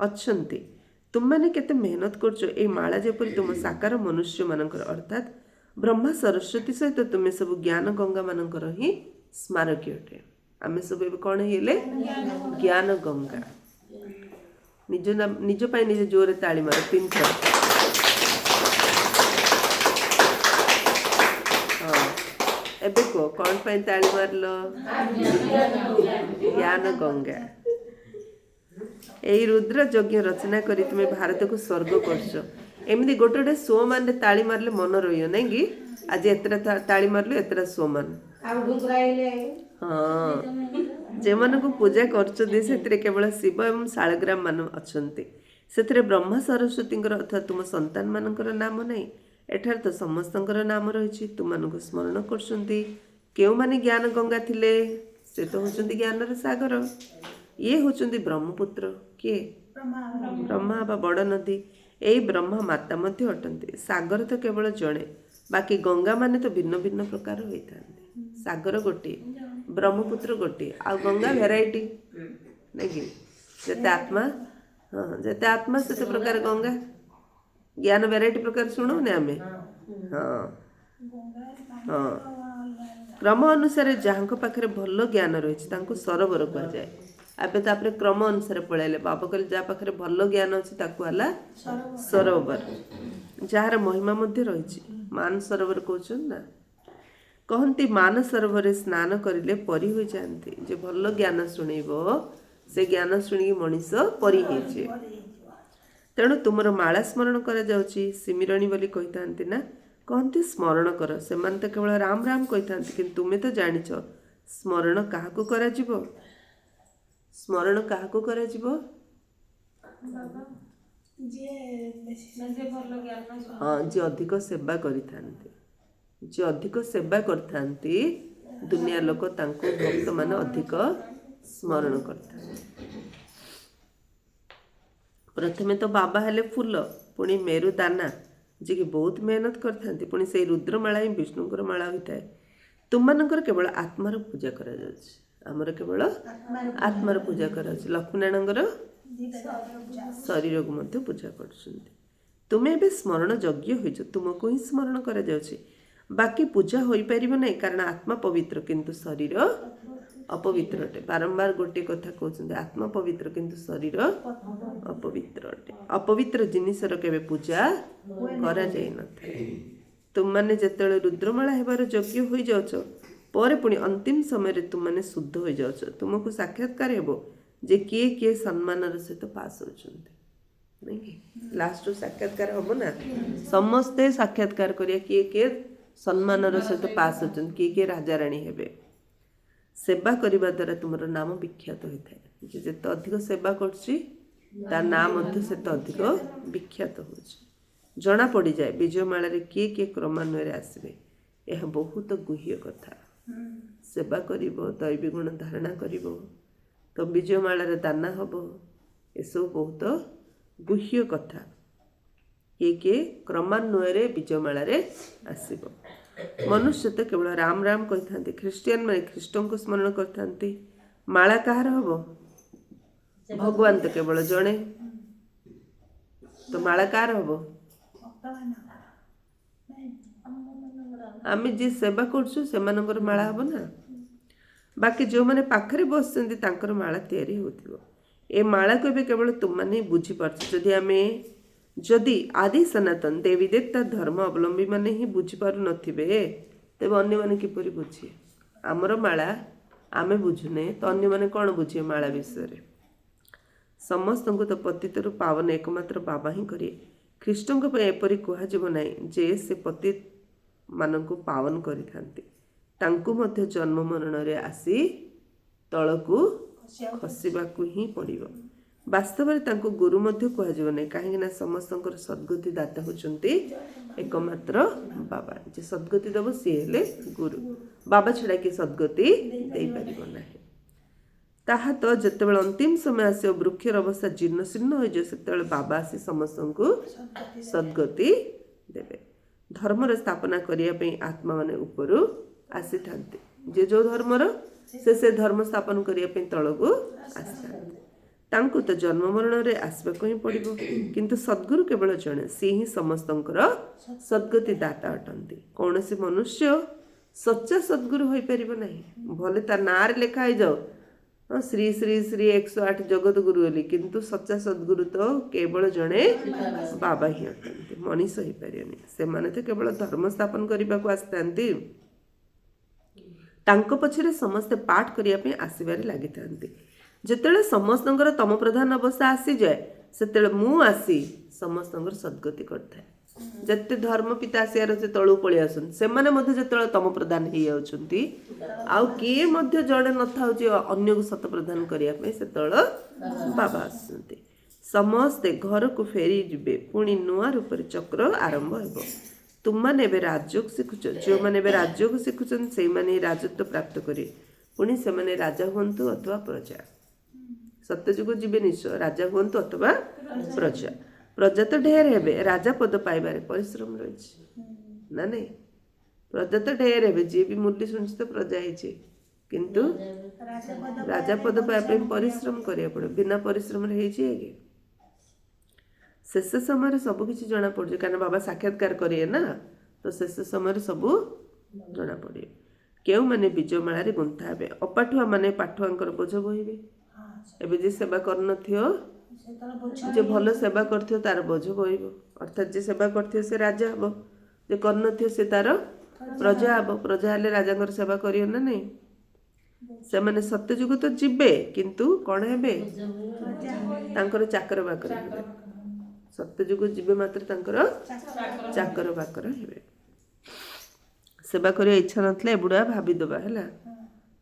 Speaker 1: ଅଛନ୍ତି। ତୁମମାନେ କେତେ ମେହନତ କରୁଛ ଏଇ ମାଳା ଯେପରି ତୁମ ସାକାର ମନୁଷ୍ୟମାନଙ୍କର ଅର୍ଥାତ୍ ବ୍ରହ୍ମା ସରସ୍ୱତୀ ସହିତ ତୁମେ ସବୁ ଜ୍ଞାନ ଗଙ୍ଗା ମାନଙ୍କର ହିଁ ସ୍ମାରକୀ ଅଟେ। ଆମେ ସବୁ ଏବେ କ'ଣ ହେଇଗଲେ? ଜ୍ଞାନ ଗଙ୍ଗା। ନିଜ ପାଇଁ ନିଜେ ଜୋରରେ ତାଳି ମାର 3 ଥର। ହଁ, ଏବେ କୁହ କ'ଣ ପାଇଁ ତାଳି ମାରିଲ? ଜ୍ଞାନ ଗଙ୍ଗା। ଏଇ ରୁଦ୍ର ଯଜ୍ଞ ରଚନା କରି ତୁମେ ଭାରତକୁ ସ୍ୱର୍ଗ କରୁଛ। ଏମିତି ଗୋଟେ ଗୋଟେ ସୋମାନେ ତାଳି ମାରିଲେ ମନ ରହିବ ନାଇଁ କି? ଆଜି ଏତେଟା ତାଳି ମାରିଲୁ, ଏତେଟା ସୋମାନ। ହଁ, ଯେଉଁମାନଙ୍କୁ ପୂଜା କରୁଛନ୍ତି ସେଥିରେ କେବଳ ଶିବ ଏବଂ ଶାଳଗ୍ରାମ ମାନ ଅଛନ୍ତି। ସେଥିରେ ବ୍ରହ୍ମା ସରସ୍ୱତୀଙ୍କର ଅର୍ଥାତ୍ ତୁମ ସନ୍ତାନ ମାନଙ୍କର ନାମ ନାହିଁ। ଏଠାରେ ତ ସମସ୍ତଙ୍କର ନାମ ରହିଛି। ତୁମମାନଙ୍କୁ ସ୍ମରଣ କରୁଛନ୍ତି। କେଉଁମାନେ ଜ୍ଞାନ ଗଙ୍ଗା ଥିଲେ? ସେ ତ ହେଉଛନ୍ତି ଜ୍ଞାନର ସାଗର। ଇଏ ହେଉଛନ୍ତି ବ୍ରହ୍ମପୁତ୍ର। କିଏ? ବ୍ରହ୍ମା ବା ବଡ଼ ନଦୀ। ଏଇ ବ୍ରହ୍ମା ମାତା ମଧ୍ୟ ଅଟନ୍ତି। ସାଗର ତ କେବଳ ଜଣେ, ବାକି ଗଙ୍ଗା ମାନେ ତ ଭିନ୍ନ ଭିନ୍ନ ପ୍ରକାର ହୋଇଥାନ୍ତି। ସାଗର ଗୋଟିଏ, ବ୍ରହ୍ମପୁତ୍ର ଗୋଟିଏ, ଆଉ ଗଙ୍ଗା ଭେରାଇଟି ନାଇଁ? ଯେତେ ଆତ୍ମା, ହଁ ଯେତେ ଆତ୍ମା ସେତେ ପ୍ରକାର ଗଙ୍ଗା। ଜ୍ଞାନ ଭେରାଇଟି ପ୍ରକାର ଶୁଣୁନି ଆମେ? ହଁ ହଁ। କ୍ରମ ଅନୁସାରେ ଯାହାଙ୍କ ପାଖରେ ଭଲ ଜ୍ଞାନ ରହିଛି ତାଙ୍କୁ ସରୋବର କୁହାଯାଏ। ଏବେ ତାପରେ କ୍ରମ ଅନୁସାରେ ପଳେଇଲେ। ବାବା କହିଲେ ଯାହା ପାଖରେ ଭଲ ଜ୍ଞାନ ଅଛି ତାକୁ ହେଲା ସରୋବର, ଯାହାର ମହିମା ମଧ୍ୟ ରହିଛି। ମାନ ସରୋବର କହୁଛନ୍ତି ନା। କହନ୍ତି ମାନ ସରୋବରରେ ସ୍ନାନ କରିଲେ ପରି ହୋଇଯାଆନ୍ତି। ଯେ ଭଲ ଜ୍ଞାନ ଶୁଣେଇବ ସେ ଜ୍ଞାନ ଶୁଣିକି ମଣିଷ ପରି ହେଇଯିବ। ତେଣୁ ତୁମର ମାଳା ସ୍ମରଣ କରାଯାଉଛି। ସିମିରଣୀ ବୋଲି କହିଥାନ୍ତି ନା। କହନ୍ତି ସ୍ମରଣ କର। ସେମାନେ ତ କେବଳ ରାମ ରାମ କହିଥାନ୍ତି, କିନ୍ତୁ ତୁମେ ତ ଜାଣିଛ ସ୍ମରଣ କାହାକୁ କରାଯିବ? ସ୍ମରଣ କାହାକୁ କରାଯିବ? ହଁ, ଯିଏ ଅଧିକ ସେବା କରିଥାନ୍ତି। ଯିଏ ଅଧିକ ସେବା କରିଥାନ୍ତି ଦୁନିଆ ଲୋକ ତାଙ୍କୁ ଭକ୍ତମାନେ ଅଧିକ ସ୍ମରଣ କରିଥାନ୍ତି। ପ୍ରଥମେ ତ ବାବା ହେଲେ ଫୁଲ, ପୁଣି ମେରୁ ଦାନା, ଯିଏକି ବହୁତ ମେହନତ କରିଥାନ୍ତି। ପୁଣି ସେଇ ରୁଦ୍ରମାଳା ହିଁ ବିଷ୍ଣୁଙ୍କର ମାଳା ହୋଇଥାଏ। ତୁମମାନଙ୍କର କେବଳ ଆତ୍ମାର ପୂଜା କରାଯାଉଛି। ଆମର କେବଳ ଆତ୍ମାର ପୂଜା କରାଯାଉଛି। ଲକ୍ଷ୍ମୀନାରାୟଣଙ୍କର ଶରୀରକୁ ମଧ୍ୟ ପୂଜା କରୁଛନ୍ତି। ତୁମେ ଏବେ ସ୍ମରଣ ଯଜ୍ଞ ହୋଇଛ, ତୁମକୁ ହିଁ ସ୍ମରଣ କରାଯାଉଛି। ବାକି ପୂଜା ହୋଇପାରିବ ନାହିଁ କାରଣ ଆତ୍ମା ପବିତ୍ର କିନ୍ତୁ ଶରୀର ଅପବିତ୍ର ଅଟେ। ବାରମ୍ବାର ଗୋଟିଏ କଥା କହୁଛନ୍ତି, ଆତ୍ମା ପବିତ୍ର କିନ୍ତୁ ଶରୀର ଅପବିତ୍ର ଅଟେ। ଅପବିତ୍ର ଜିନିଷର କେବେ ପୂଜା କରାଯାଇନଥାଏ। ତୁମମାନେ ଯେତେବେଳେ ରୁଦ୍ରମାଳା ହେବାର ଯୋଗ୍ୟ ହୋଇଯାଉଛ, ପରେ ପୁଣି ଅନ୍ତିମ ସମୟରେ ତୁମମାନେ ଶୁଦ୍ଧ ହୋଇଯାଉଛ। ତୁମକୁ ସାକ୍ଷାତକାର ହେବ ଯେ କିଏ କିଏ ସମ୍ମାନର ସହିତ ପାସ୍ ହେଉଛନ୍ତି। ନାଇଁ, ଲାଷ୍ଟରୁ ସାକ୍ଷାତକାର ହବ ନା। ସମସ୍ତେ ସାକ୍ଷାତକାର କରିବା କିଏ କିଏ ସମ୍ମାନର ସହିତ ପାସ୍ ହେଉଛନ୍ତି, କିଏ କିଏ ରାଜାରାଣୀ ହେବେ। ସେବା କରିବା ଦ୍ୱାରା ତୁମର ନାମ ବିଖ୍ୟାତ ହୋଇଥାଏ। ଯେ ଯେତେ ଅଧିକ ସେବା କରୁଛି ତା ନାଁ ମଧ୍ୟ ସେତେ ଅଧିକ ବିଖ୍ୟାତ ହେଉଛି। ଜଣା ପଡ଼ିଯାଏ ବିଜୟମାଳାରେ କିଏ କିଏ କ୍ରମାନ୍ୱୟରେ ଆସିବେ। ଏହା ବହୁତ ଗୁହ୍ୟ କଥା। ସେବା କରିବ, ଦୈବୀ ଗୁଣ ଧାରଣା କରିବ, ତ ବିଜୟମାଳାରେ ଦାନା ହେବ। ଏସବୁ ବହୁତ ଗୁହ୍ୟ କଥା। କିଏ କିଏ କ୍ରମାନ୍ୱୟରେ ବିଜୟମାଳାରେ ଆସିବ। ମନୁଷ୍ୟ ତ କେବଳ ରାମ ରାମ କହିଥାନ୍ତି। ଖ୍ରୀଷ୍ଟିଆନ ମାନେ ଖ୍ରୀଷ୍ଟଙ୍କୁ ସ୍ମରଣ କରିଥାନ୍ତି। ମାଳା କାହାର ହେବ? ଭଗବାନ ତ କେବଳ ଜଣେ, ତ ମାଳା କାହାର ହେବ? ଆମେ ଯିଏ ସେବା କରୁଛୁ ସେମାନଙ୍କର ମାଳା ହେବ ନା। ବାକି ଯେଉଁମାନେ ପାଖରେ ବସିଛନ୍ତି ତାଙ୍କର ମାଳା ତିଆରି ହେଉଥିବ। ଏ ମାଳାକୁ ଏବେ କେବଳ ତୁମମାନେ ବୁଝିପାରୁଛ। ଯଦି ଆଦି ସନାତନ ଦେବୀ ଦେବତା ଧର୍ମ ଅବଲମ୍ବୀ ମାନେ ହିଁ ବୁଝିପାରୁନଥିବେ, ତେବେ ଅନ୍ୟମାନେ କିପରି ବୁଝିବେ? ଆମର ମାଳା ଆମେ ବୁଝୁନେ ତ ଅନ୍ୟମାନେ କ'ଣ ବୁଝିବେ ମାଳା ବିଷୟରେ? ସମସ୍ତଙ୍କୁ ତ ପତିତରୁ ପାବନ ଏକମାତ୍ର ବାବା ହିଁ କରିବେ। ଖ୍ରୀଷ୍ଟଙ୍କ ପାଇଁ ଏପରି କୁହାଯିବ ନାହିଁ ଯେ ସେ ପତିତ ମାନଙ୍କୁ ପାବନ କରିଥାନ୍ତି, ତାଙ୍କୁ ମଧ୍ୟ ଜନ୍ମ ମରଣରେ ଆସି ତଳକୁ ଖସିବାକୁ ହିଁ ପଡ଼ିବ। ବାସ୍ତବରେ ତାଙ୍କୁ ଗୁରୁ ମଧ୍ୟ କୁହାଯିବ ନାହିଁ, କାହିଁକି ନା ସମସ୍ତଙ୍କର ସଦ୍ଗତି ଦାତା ହେଉଛନ୍ତି ଏକମାତ୍ର ବାବା। ଯେ ସଦ୍ଗତି ଦେବ ସିଏ ହେଲେ ଗୁରୁ। ବାବା ଛଡ଼ା କିଏ ସଦ୍ଗତି ଦେଇପାରିବ ନାହିଁ। ତାହା ତ ଯେତେବେଳେ ଅନ୍ତିମ ସମୟ ଆସିବ, ବୃକ୍ଷର ଅବସ୍ଥା ଜୀର୍ଣ୍ଣ ଶୀର୍ଣ୍ଣ ହୋଇଯିବ, ସେତେବେଳେ ବାବା ଆସି ସମସ୍ତଙ୍କୁ ସଦ୍ଗତି ଦେବେ। ଧର୍ମର ସ୍ଥାପନା କରିବା ପାଇଁ ଆତ୍ମାମାନେ ଉପରୁ ଆସିଥାନ୍ତି। ଯେ ଯେଉଁ ଧର୍ମର ସେ ଧର୍ମ ସ୍ଥାପନ କରିବା ପାଇଁ ତଳକୁ ଆସିଥାନ୍ତି। ତାଙ୍କୁ ତ ଜନ୍ମ ମରଣରେ ଆସିବାକୁ ହିଁ ପଡ଼ିବ, କିନ୍ତୁ ସଦ୍ଗୁରୁ କେବଳ ଜଣେ, ସିଏ ହିଁ ସମସ୍ତଙ୍କର ସଦ୍ଗତି ଦାତା ଅଟନ୍ତି। କୌଣସି ମନୁଷ୍ୟ ସଚ୍ଚା ସଦ୍ଗୁରୁ ହୋଇପାରିବ ନାହିଁ। ଭଲେ ତା ନାଁରେ ଲେଖା ହେଇଯାଉ ଶ୍ରୀ ଶ୍ରୀ ଶ୍ରୀ 108 ଜଗତ ଗୁରୁ ବୋଲି, କିନ୍ତୁ ସଚ୍ଚା ସଦ୍ଗୁରୁ ତ କେବଳ ଜଣେ ବାବା ହିଁ ଅଟନ୍ତି, ମଣିଷ ହେଇପାରିବନି। ସେମାନେ ତ କେବଳ ଧର୍ମ ସ୍ଥାପନ କରିବାକୁ ଆସିଥାନ୍ତି। ତାଙ୍କ ପଛରେ ସମସ୍ତେ ପାଠ କରିବା ପାଇଁ ଆସିବାରେ ଲାଗିଥାନ୍ତି। ଯେତେବେଳେ ସମସ୍ତଙ୍କର ତମ ପ୍ରଧାନ ଅବସ୍ଥା ଆସିଯାଏ, ସେତେବେଳେ ମୁଁ ଆସି ସମସ୍ତଙ୍କର ସଦ୍ଗତି କରିଥାଏ। ଯେତେ ଧର୍ମ ପିତା ଆସିବାର ଅଛି ତଳକୁ ପଳେଇ ଆସନ୍ତି, ସେମାନେ ମଧ୍ୟ ଯେତେବେଳେ ତମ ପ୍ରଦାନ ହେଇଯାଉଛନ୍ତି, ଆଉ କିଏ ମଧ୍ୟ ଜଣେ ନଥାଉଛି ଅନ୍ୟକୁ ଶତ ପ୍ରଦାନ କରିବା ପାଇଁ, ସେତେବେଳେ ବାବା ଆସୁଛନ୍ତି। ସମସ୍ତେ ଘରକୁ ଫେରି ଯିବେ, ପୁଣି ନୂଆ ରୂପରେ ଚକ୍ର ଆରମ୍ଭ ହେବ। ତୁମମାନେ ଏବେ ରାଜଯୋଗ ଶିଖୁଛ, ଯେଉଁମାନେ ଏବେ ରାଜଯୋଗ ଶିଖୁଛନ୍ତି ସେଇମାନେ ହିଁ ରାଜତ୍ୱ ପ୍ରାପ୍ତ କରିବେ, ପୁଣି ସେମାନେ ରାଜା ହୁଅନ୍ତୁ ଅଥବା ପ୍ରଜା। ସତ୍ୟଯୁଗ ଯିବେ ନିଶ୍ଚୟ, ରାଜା ହୁଅନ୍ତୁ ଅଥବା ପ୍ରଜା। ପ୍ରଜା ତ ଢେର ହେବେ, ରାଜା ପଦ ପାଇବାରେ ପରିଶ୍ରମ ରହିଛି ନା ନାଇଁ? ପ୍ରଜା ତ ଢେର ହେବେ, ଯିଏ ବି ମୁରଲି ଶୁଣିଛି ତ ପ୍ରଜା ହେଇଛି, କିନ୍ତୁ ରାଜା ପଦ ପାଇବା ପାଇଁ ପରିଶ୍ରମ କରିବାକୁ ପଡ଼ିବ। ବିନା ପରିଶ୍ରମରେ ହେଇଛି କି? ଶେଷ ସମୟରେ ସବୁ କିଛି ଜଣା ପଡୁଛି, କାରଣ ବାବା ସାକ୍ଷାତକାର କରିବେ ନା, ତ ଶେଷ ସମୟରେ ସବୁ ଜଣା ପଡ଼ିବ। କେଉଁମାନେ ବିଜୟମାଳାରେ ଗୁନ୍ଥା ହେବେ, ଅପାଠୁଆ ମାନେ ପାଠୁଆଙ୍କର ବୋଝ ବୋହିବେ। ଏବେ ଯେ ସେବା କରୁନଥିବ, ଯେ ଭଲ ସେବା କରିଥିବ ତାର ବୋଝ ବୋହିବ, ଅର୍ଥାତ୍ ଯେ ସେବା କରିଥିବ ସେ ରାଜା ହେବ, ଯେ କରିନଥିବ ସେ ତାର ପ୍ରଜା ହେବ। ପ୍ରଜା ହେଲେ ରାଜାଙ୍କର ସେବା କରିବ ନା ନାହିଁ? ସେମାନେ ସତ୍ୟଯୁଗ ତ ଯିବେ, କିନ୍ତୁ କ'ଣ ହେବେ? ତାଙ୍କର ଚାକର ବାକର ହେବେ। ସତ୍ୟଯୁଗ ଯିବେ ମାତ୍ର ତାଙ୍କର ଚାକର ବାକର ହେବେ। ସେବା କରିବା ଇଚ୍ଛା ନଥିଲେ ଏବୁଡ଼ା ଭାବିଦେବା ହେଲା,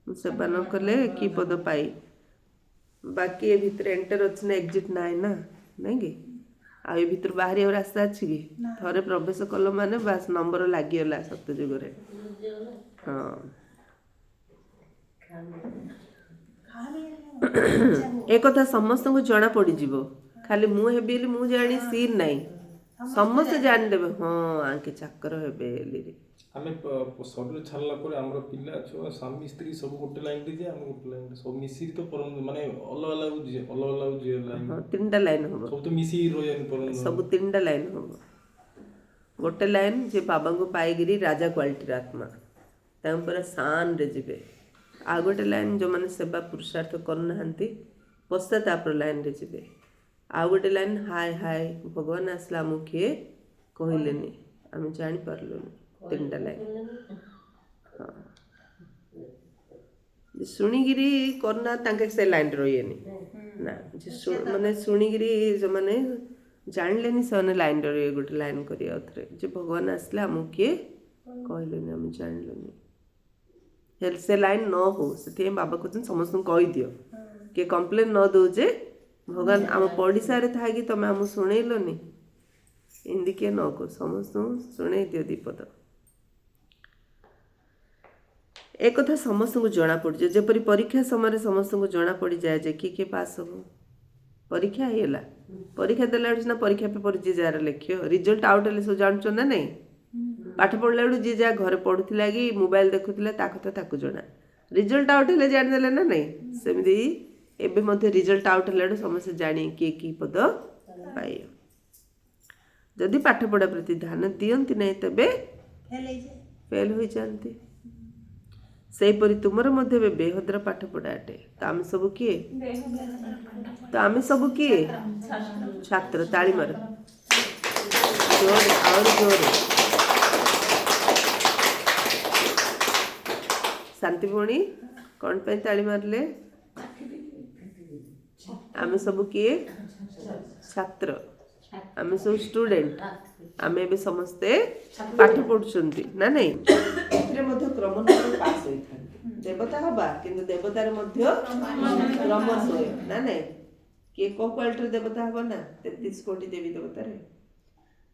Speaker 1: ମୁଁ ସେବା ନ କଲେ କି ପଦ ପାଇ। ବାକି ଏ ଭିତରେ ଏଣ୍ଟର ଅଛି ନା ଏକ୍ଜିଟ୍ ନାହିଁ ନା, ନାଇଁ କି? ଆଉ ଏ ଭିତରୁ ବାହାରିବାର ରାସ୍ତା ଅଛି କି? ଥରେ ପ୍ରବେଶ କଲ ମାନେ ବାସ୍ ନମ୍ବର ଲାଗିଗଲା ସତ୍ୟଯୁଗରେ। ହଁ, ଏ କଥା ସମସ୍ତଙ୍କୁ ଜଣା ପଡ଼ିଯିବ। ଖାଲି ମୁଁ ହେବି ବୋଲି ମୁଁ ଜାଣି ସିନ୍ ନାହିଁ, ସମସ୍ତେ ଜାଣିଦେବେ ହଁ ଆଙ୍କେ ଚାକର ହେବେ ବୋଲି।
Speaker 2: ଆମେ ଶରୀର ଛାଡ଼ିଲା ପରେ ଆମର ପିଲା ଛୁଆ ସ୍ୱାମୀ ସ୍ତ୍ରୀ ସବୁ ଗୋଟେ ଲାଇନରେ ଯେ ଆମେ ଗୋଟେ ଲାଇନରେ ସବୁ ମିଶିକି ତ ମାନେ ଅଲଗା ଅଲଗା ଲାଇନ,
Speaker 1: ତିନିଟା ଲାଇନ ହବ,
Speaker 2: ସବୁ ତ ମିଶିକି ରହିବାକୁ
Speaker 1: ସବୁ ତିନିଟା ଲାଇନ ହବ। ଗୋଟେ ଲାଇନ ଯେ ବାବାଙ୍କୁ ପାଇକିରି ରାଜା କ୍ୱାଲିଟିର ଆତ୍ମା, ତାଙ୍କ ପୁରା ଶାନରେ ଯିବେ। ଆଉ ଗୋଟେ ଲାଇନ ଯେଉଁମାନେ ସେବା ପୁରୁଷାର୍ଥ କରୁନାହାନ୍ତି ପଶ୍ଚାତାପର ଲାଇନରେ ଯିବେ। ଆଉ ଗୋଟେ ଲାଇନ ହାୟ ହାୟ ଭଗବାନ ଆସିଲା ଆମକୁ କିଏ କହିଲେନି, ଆମେ ଜାଣିପାରିଲୁନି। ତିନିଟା ଲାଇନ। ହଁ, ଶୁଣିକିରି କରୁନା ତାଙ୍କେ ସେ ଲାଇନରେ ରହିବେନି ନା, ଯେ ମାନେ ଶୁଣିକିରି ଯେଉଁମାନେ ଜାଣିଲେନି ସେମାନେ ଲାଇନରେ ରହିବେ। ଗୋଟେ ଲାଇନ କରିବା ଆଉଥରେ ଯେ ଭଗବାନ ଆସିଲେ ଆମକୁ କିଏ କହିଲେନି, ଆମେ ଜାଣିଲୁନି। ହେଲେ ସେ ଲାଇନ ନ ହଉ, ସେଥିପାଇଁ ବାବା କହୁଛନ୍ତି ସମସ୍ତଙ୍କୁ କହିଦିଅ। କିଏ କମ୍ପ୍ଲେନ୍ ନ ଦେଉ ଯେ ଭଗବାନ ଆମ ପଡ଼ିଶାରେ ଥାଇକି ତମେ ଆମକୁ ଶୁଣେଇଲନି, ଏମିତି କିଏ ନ କହୁ, ସମସ୍ତଙ୍କୁ ଶୁଣେଇ ଦିଅ ଦୀପଦ। ଏକଥା ସମସ୍ତଙ୍କୁ ଜଣାପଡ଼ିଯିବ, ଯେପରି ପରୀକ୍ଷା ସମୟରେ ସମସ୍ତଙ୍କୁ ଜଣାପଡ଼ିଯାଏ ଯେ କିଏ ପାସ୍ ହେବ। ପରୀକ୍ଷା ହେଇଗଲା, ପରୀକ୍ଷା ଦେଲା ବେଳକୁ ସିନା ପରୀକ୍ଷା ପେପର ଯିଏ ଯାହାର ଲେଖିବ, ରିଜଲ୍ଟ ଆଉଟ୍ ହେଲେ ସବୁ ଜାଣୁଛ ନା ନାହିଁ? ପାଠ ପଢ଼ିଲା ବେଳକୁ ଯିଏ ଯାହା ଘରେ ପଢ଼ୁଥିଲା କି ମୋବାଇଲ ଦେଖୁଥିଲା ତା କଥା ତାକୁ ଜଣା, ରିଜଲ୍ଟ ଆଉଟ୍ ହେଲେ ଜାଣିଦେଲେ ନା ନାହିଁ? ସେମିତି ଏବେ ମଧ୍ୟ ରିଜଲ୍ଟ ଆଉଟ୍ ହେଲା ବେଳକୁ ସମସ୍ତେ ଜାଣି କିଏ କି ପଦ ପାଇବ। ଯଦି ପାଠପଢ଼ା ପ୍ରତି ଧ୍ୟାନ ଦିଅନ୍ତି ନାହିଁ ତେବେ ଫେଲ୍ ହୋଇଯାଆନ୍ତି। ସେହିପରି ତୁମର ମଧ୍ୟ ଏବେ ବେହଦର ପାଠପଢ଼ା ଅଟେ। ତ ଆମେ ସବୁ କିଏ? ଛାତ୍ର। ତାଳି ମାର ଜୋରେ, ଆହୁରି ଜୋରେ। ଶାନ୍ତି ଭଉଣୀ କ'ଣ ପାଇଁ ତାଳି ମାରିଲେ? ଆମେ ସବୁ କିଏ? ଛାତ୍ର। आमे सब स्टूडेंट आमे भी समस्ते पाठ पढ़ुछंती ना नहीं एथिरे मध्य क्रमनुसार पास होई थांती देवता हबा किंतु देवतार मध्य क्रमनुसार ना नहीं के को क्वालिटी देवता हबा ना 33 कोटी देवी देवता रे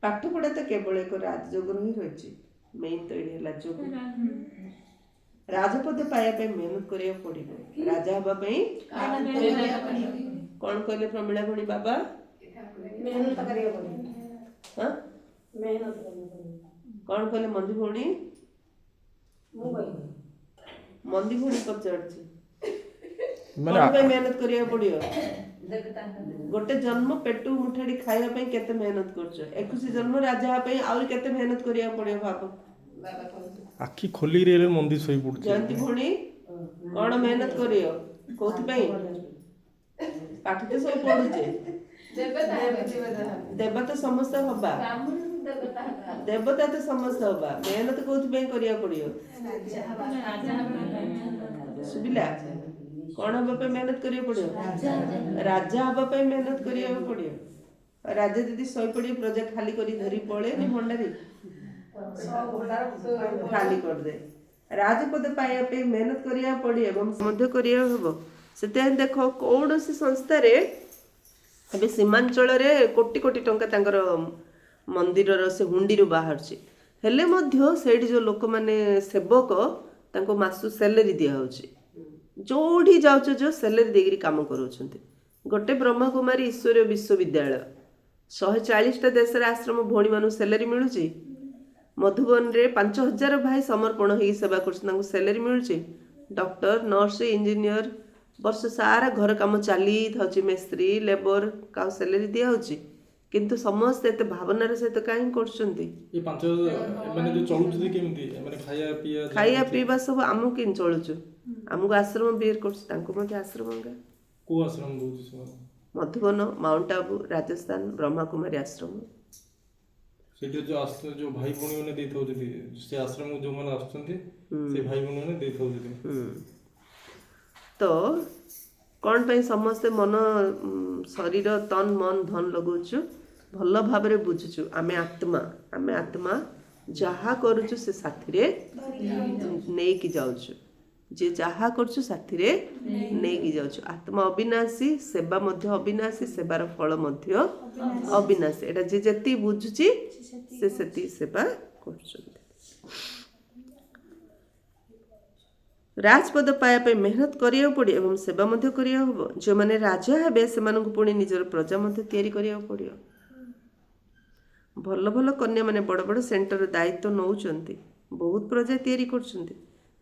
Speaker 1: पाठ पढ़ा तो केवल एक राजयोग ही रही मेन तो ये राजयोग राजपद पाया पे मेहनत करिया पड़िबो राजा हबा पे कौन कहले प्रमिला भणी बाबा
Speaker 3: मेहनत करिया पड़े
Speaker 1: हां
Speaker 3: मेहनत करनी पड़े
Speaker 1: कौन कहले मंजू भणी
Speaker 3: मु कहि
Speaker 1: मंदी भणी पचारछि
Speaker 2: ମାନେ
Speaker 1: कौन पे मेहनत करिया पड़ियो
Speaker 3: देवता
Speaker 1: गोटे जन्म पेटू मुठाड़ी खाइबा पे केते मेहनत करछ 21 जन्म राजा पे आउर केते मेहनत करिया पड़ियो बाबा
Speaker 3: बाबा कहू
Speaker 2: ଆଖି ଖୋଲିରେ ହେଲେ ମନ୍ଦିର ଶୋଇ ପଡୁଛି
Speaker 1: जयंती भणी कौन मेहनत करियो कोथि पे पाठ तो सब पढुचे
Speaker 3: देवता
Speaker 1: देवता समस्त हबा देवता तो समस्त हबा मेहनत कोथि पे करिया पड़ियो सुबिला कौन हबा पे मेहनत करिया पड़ियो राजा हबा पे मेहनत करिया पड़ियो राजा दीदी सोई पड़ी प्रजा खाली करी धरी पळे नि भंडारी खाली कर दे राजपद पाया पे मेहनत करिया पड़ी एवं मध्य करिया हबो सेते देखो कौनसी संस्था रे अबे सीमांचल रे कोटी कोटी टंका तांकर मंदिर रो से हुंडी रो बाहर छी हेले मध्य सेठी जो लोक माने सेवक तांको मासु सैलरी दिया होची जोठी जाउछ जो सैलरी देगिरी काम करूछंती गोटे ब्रह्मा कुमारी ईश्वरीय विश्वविद्यालय 140 टा देश रे आश्रम भोणी मानु सैलरी मिलुची मधुबन रे 5000 भाई समर्पण होई सेवा करछन सैलरी मिलुची डॉक्टर नर्स इंजीनियर वर्ष सारा घर काम चली थाउची मिस्त्री लेबर का सैलरी दिया होची किंतु समस्त एते भावनार सहित काहे करछंती
Speaker 2: ଏ 5000 ମାନେ ଯୋଉ ଚଳୁଛନ୍ତି କେମିତି ମାନେ
Speaker 1: खाइया पीवा सब आमु किन चलुछु आमु आश्रम बियर करछ तांको मध्ये आश्रम का
Speaker 2: କୋଉ ଆଶ୍ରମ ଦଉଛି ସେମାନେ
Speaker 1: मधुबन माउंट आबू राजस्थान ब्रह्मा कुमारी आश्रम
Speaker 2: ସେଠି ଯୋଉ ଆସୁଛନ୍ତି ଯୋଉ ଭାଇ ଭଉଣୀ ମାନେ ଦେଇଥାଉଛନ୍ତି ସେ ଆଶ୍ରମକୁ ଯୋଉମାନେ ଆସୁଛନ୍ତି ସେ ଭାଇ ଭଉଣୀ ମାନେ ଦେଇଥାଉଛନ୍ତି
Speaker 1: तो कौन पे समस्ते मन शरीर तन मन धन लगुचु भल भाव रे बुझुचु आमे आत्मा जहा करूचु से साथी रे नै की जाउचु जे जहा करछु साथी रे नै की जाउचु आत्मा अविनाशी सेवा मध्य अविनाशी सेवार फल मध्य अविनाशी एटा जे जति बुझुची से सेति सेवा करछुंती राजपद पाया पे मेहनत करिया पड़ी एवं सेवा मध्य करिया हबो जो माने राजा हेबे से मानकु पुणी निजर प्रजा मध्य तयारी करिया पड़ियो भल भल कन्या माने बड़ बड़ सेंटर दायित्व नौचंती बहुत प्रजा तयारी करछंती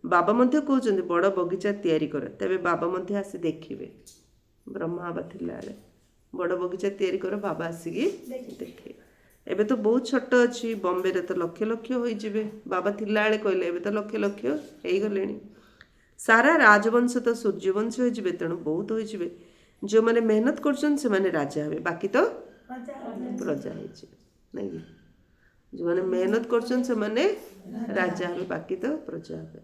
Speaker 1: बाबा मध्य कहउचंती बड़ बगीचा तयारी कर तबे बाबा मध्य आसी देखिबे ब्रह्मा बाबा थिला रे बड़ बगीचा तयारी कर बाबा आसी देखे एबे तो बहुत छोट अछि बॉम्बे रे तो लक्ष लक्ष होई जिवे बाबा थिला रे कहले एबे तो लक्ष लक्ष हेई गलेनी सारा राजवंश तो सूर्यवंश हो जिवे तेणु बहुत हो जिवे जो माने मेहनत करछन से माने राजा हेबे बाकी तो प्रजा है नहीं जो माने मेहनत करछन से माने राजा हेबे बाकी तो प्रजा हेबे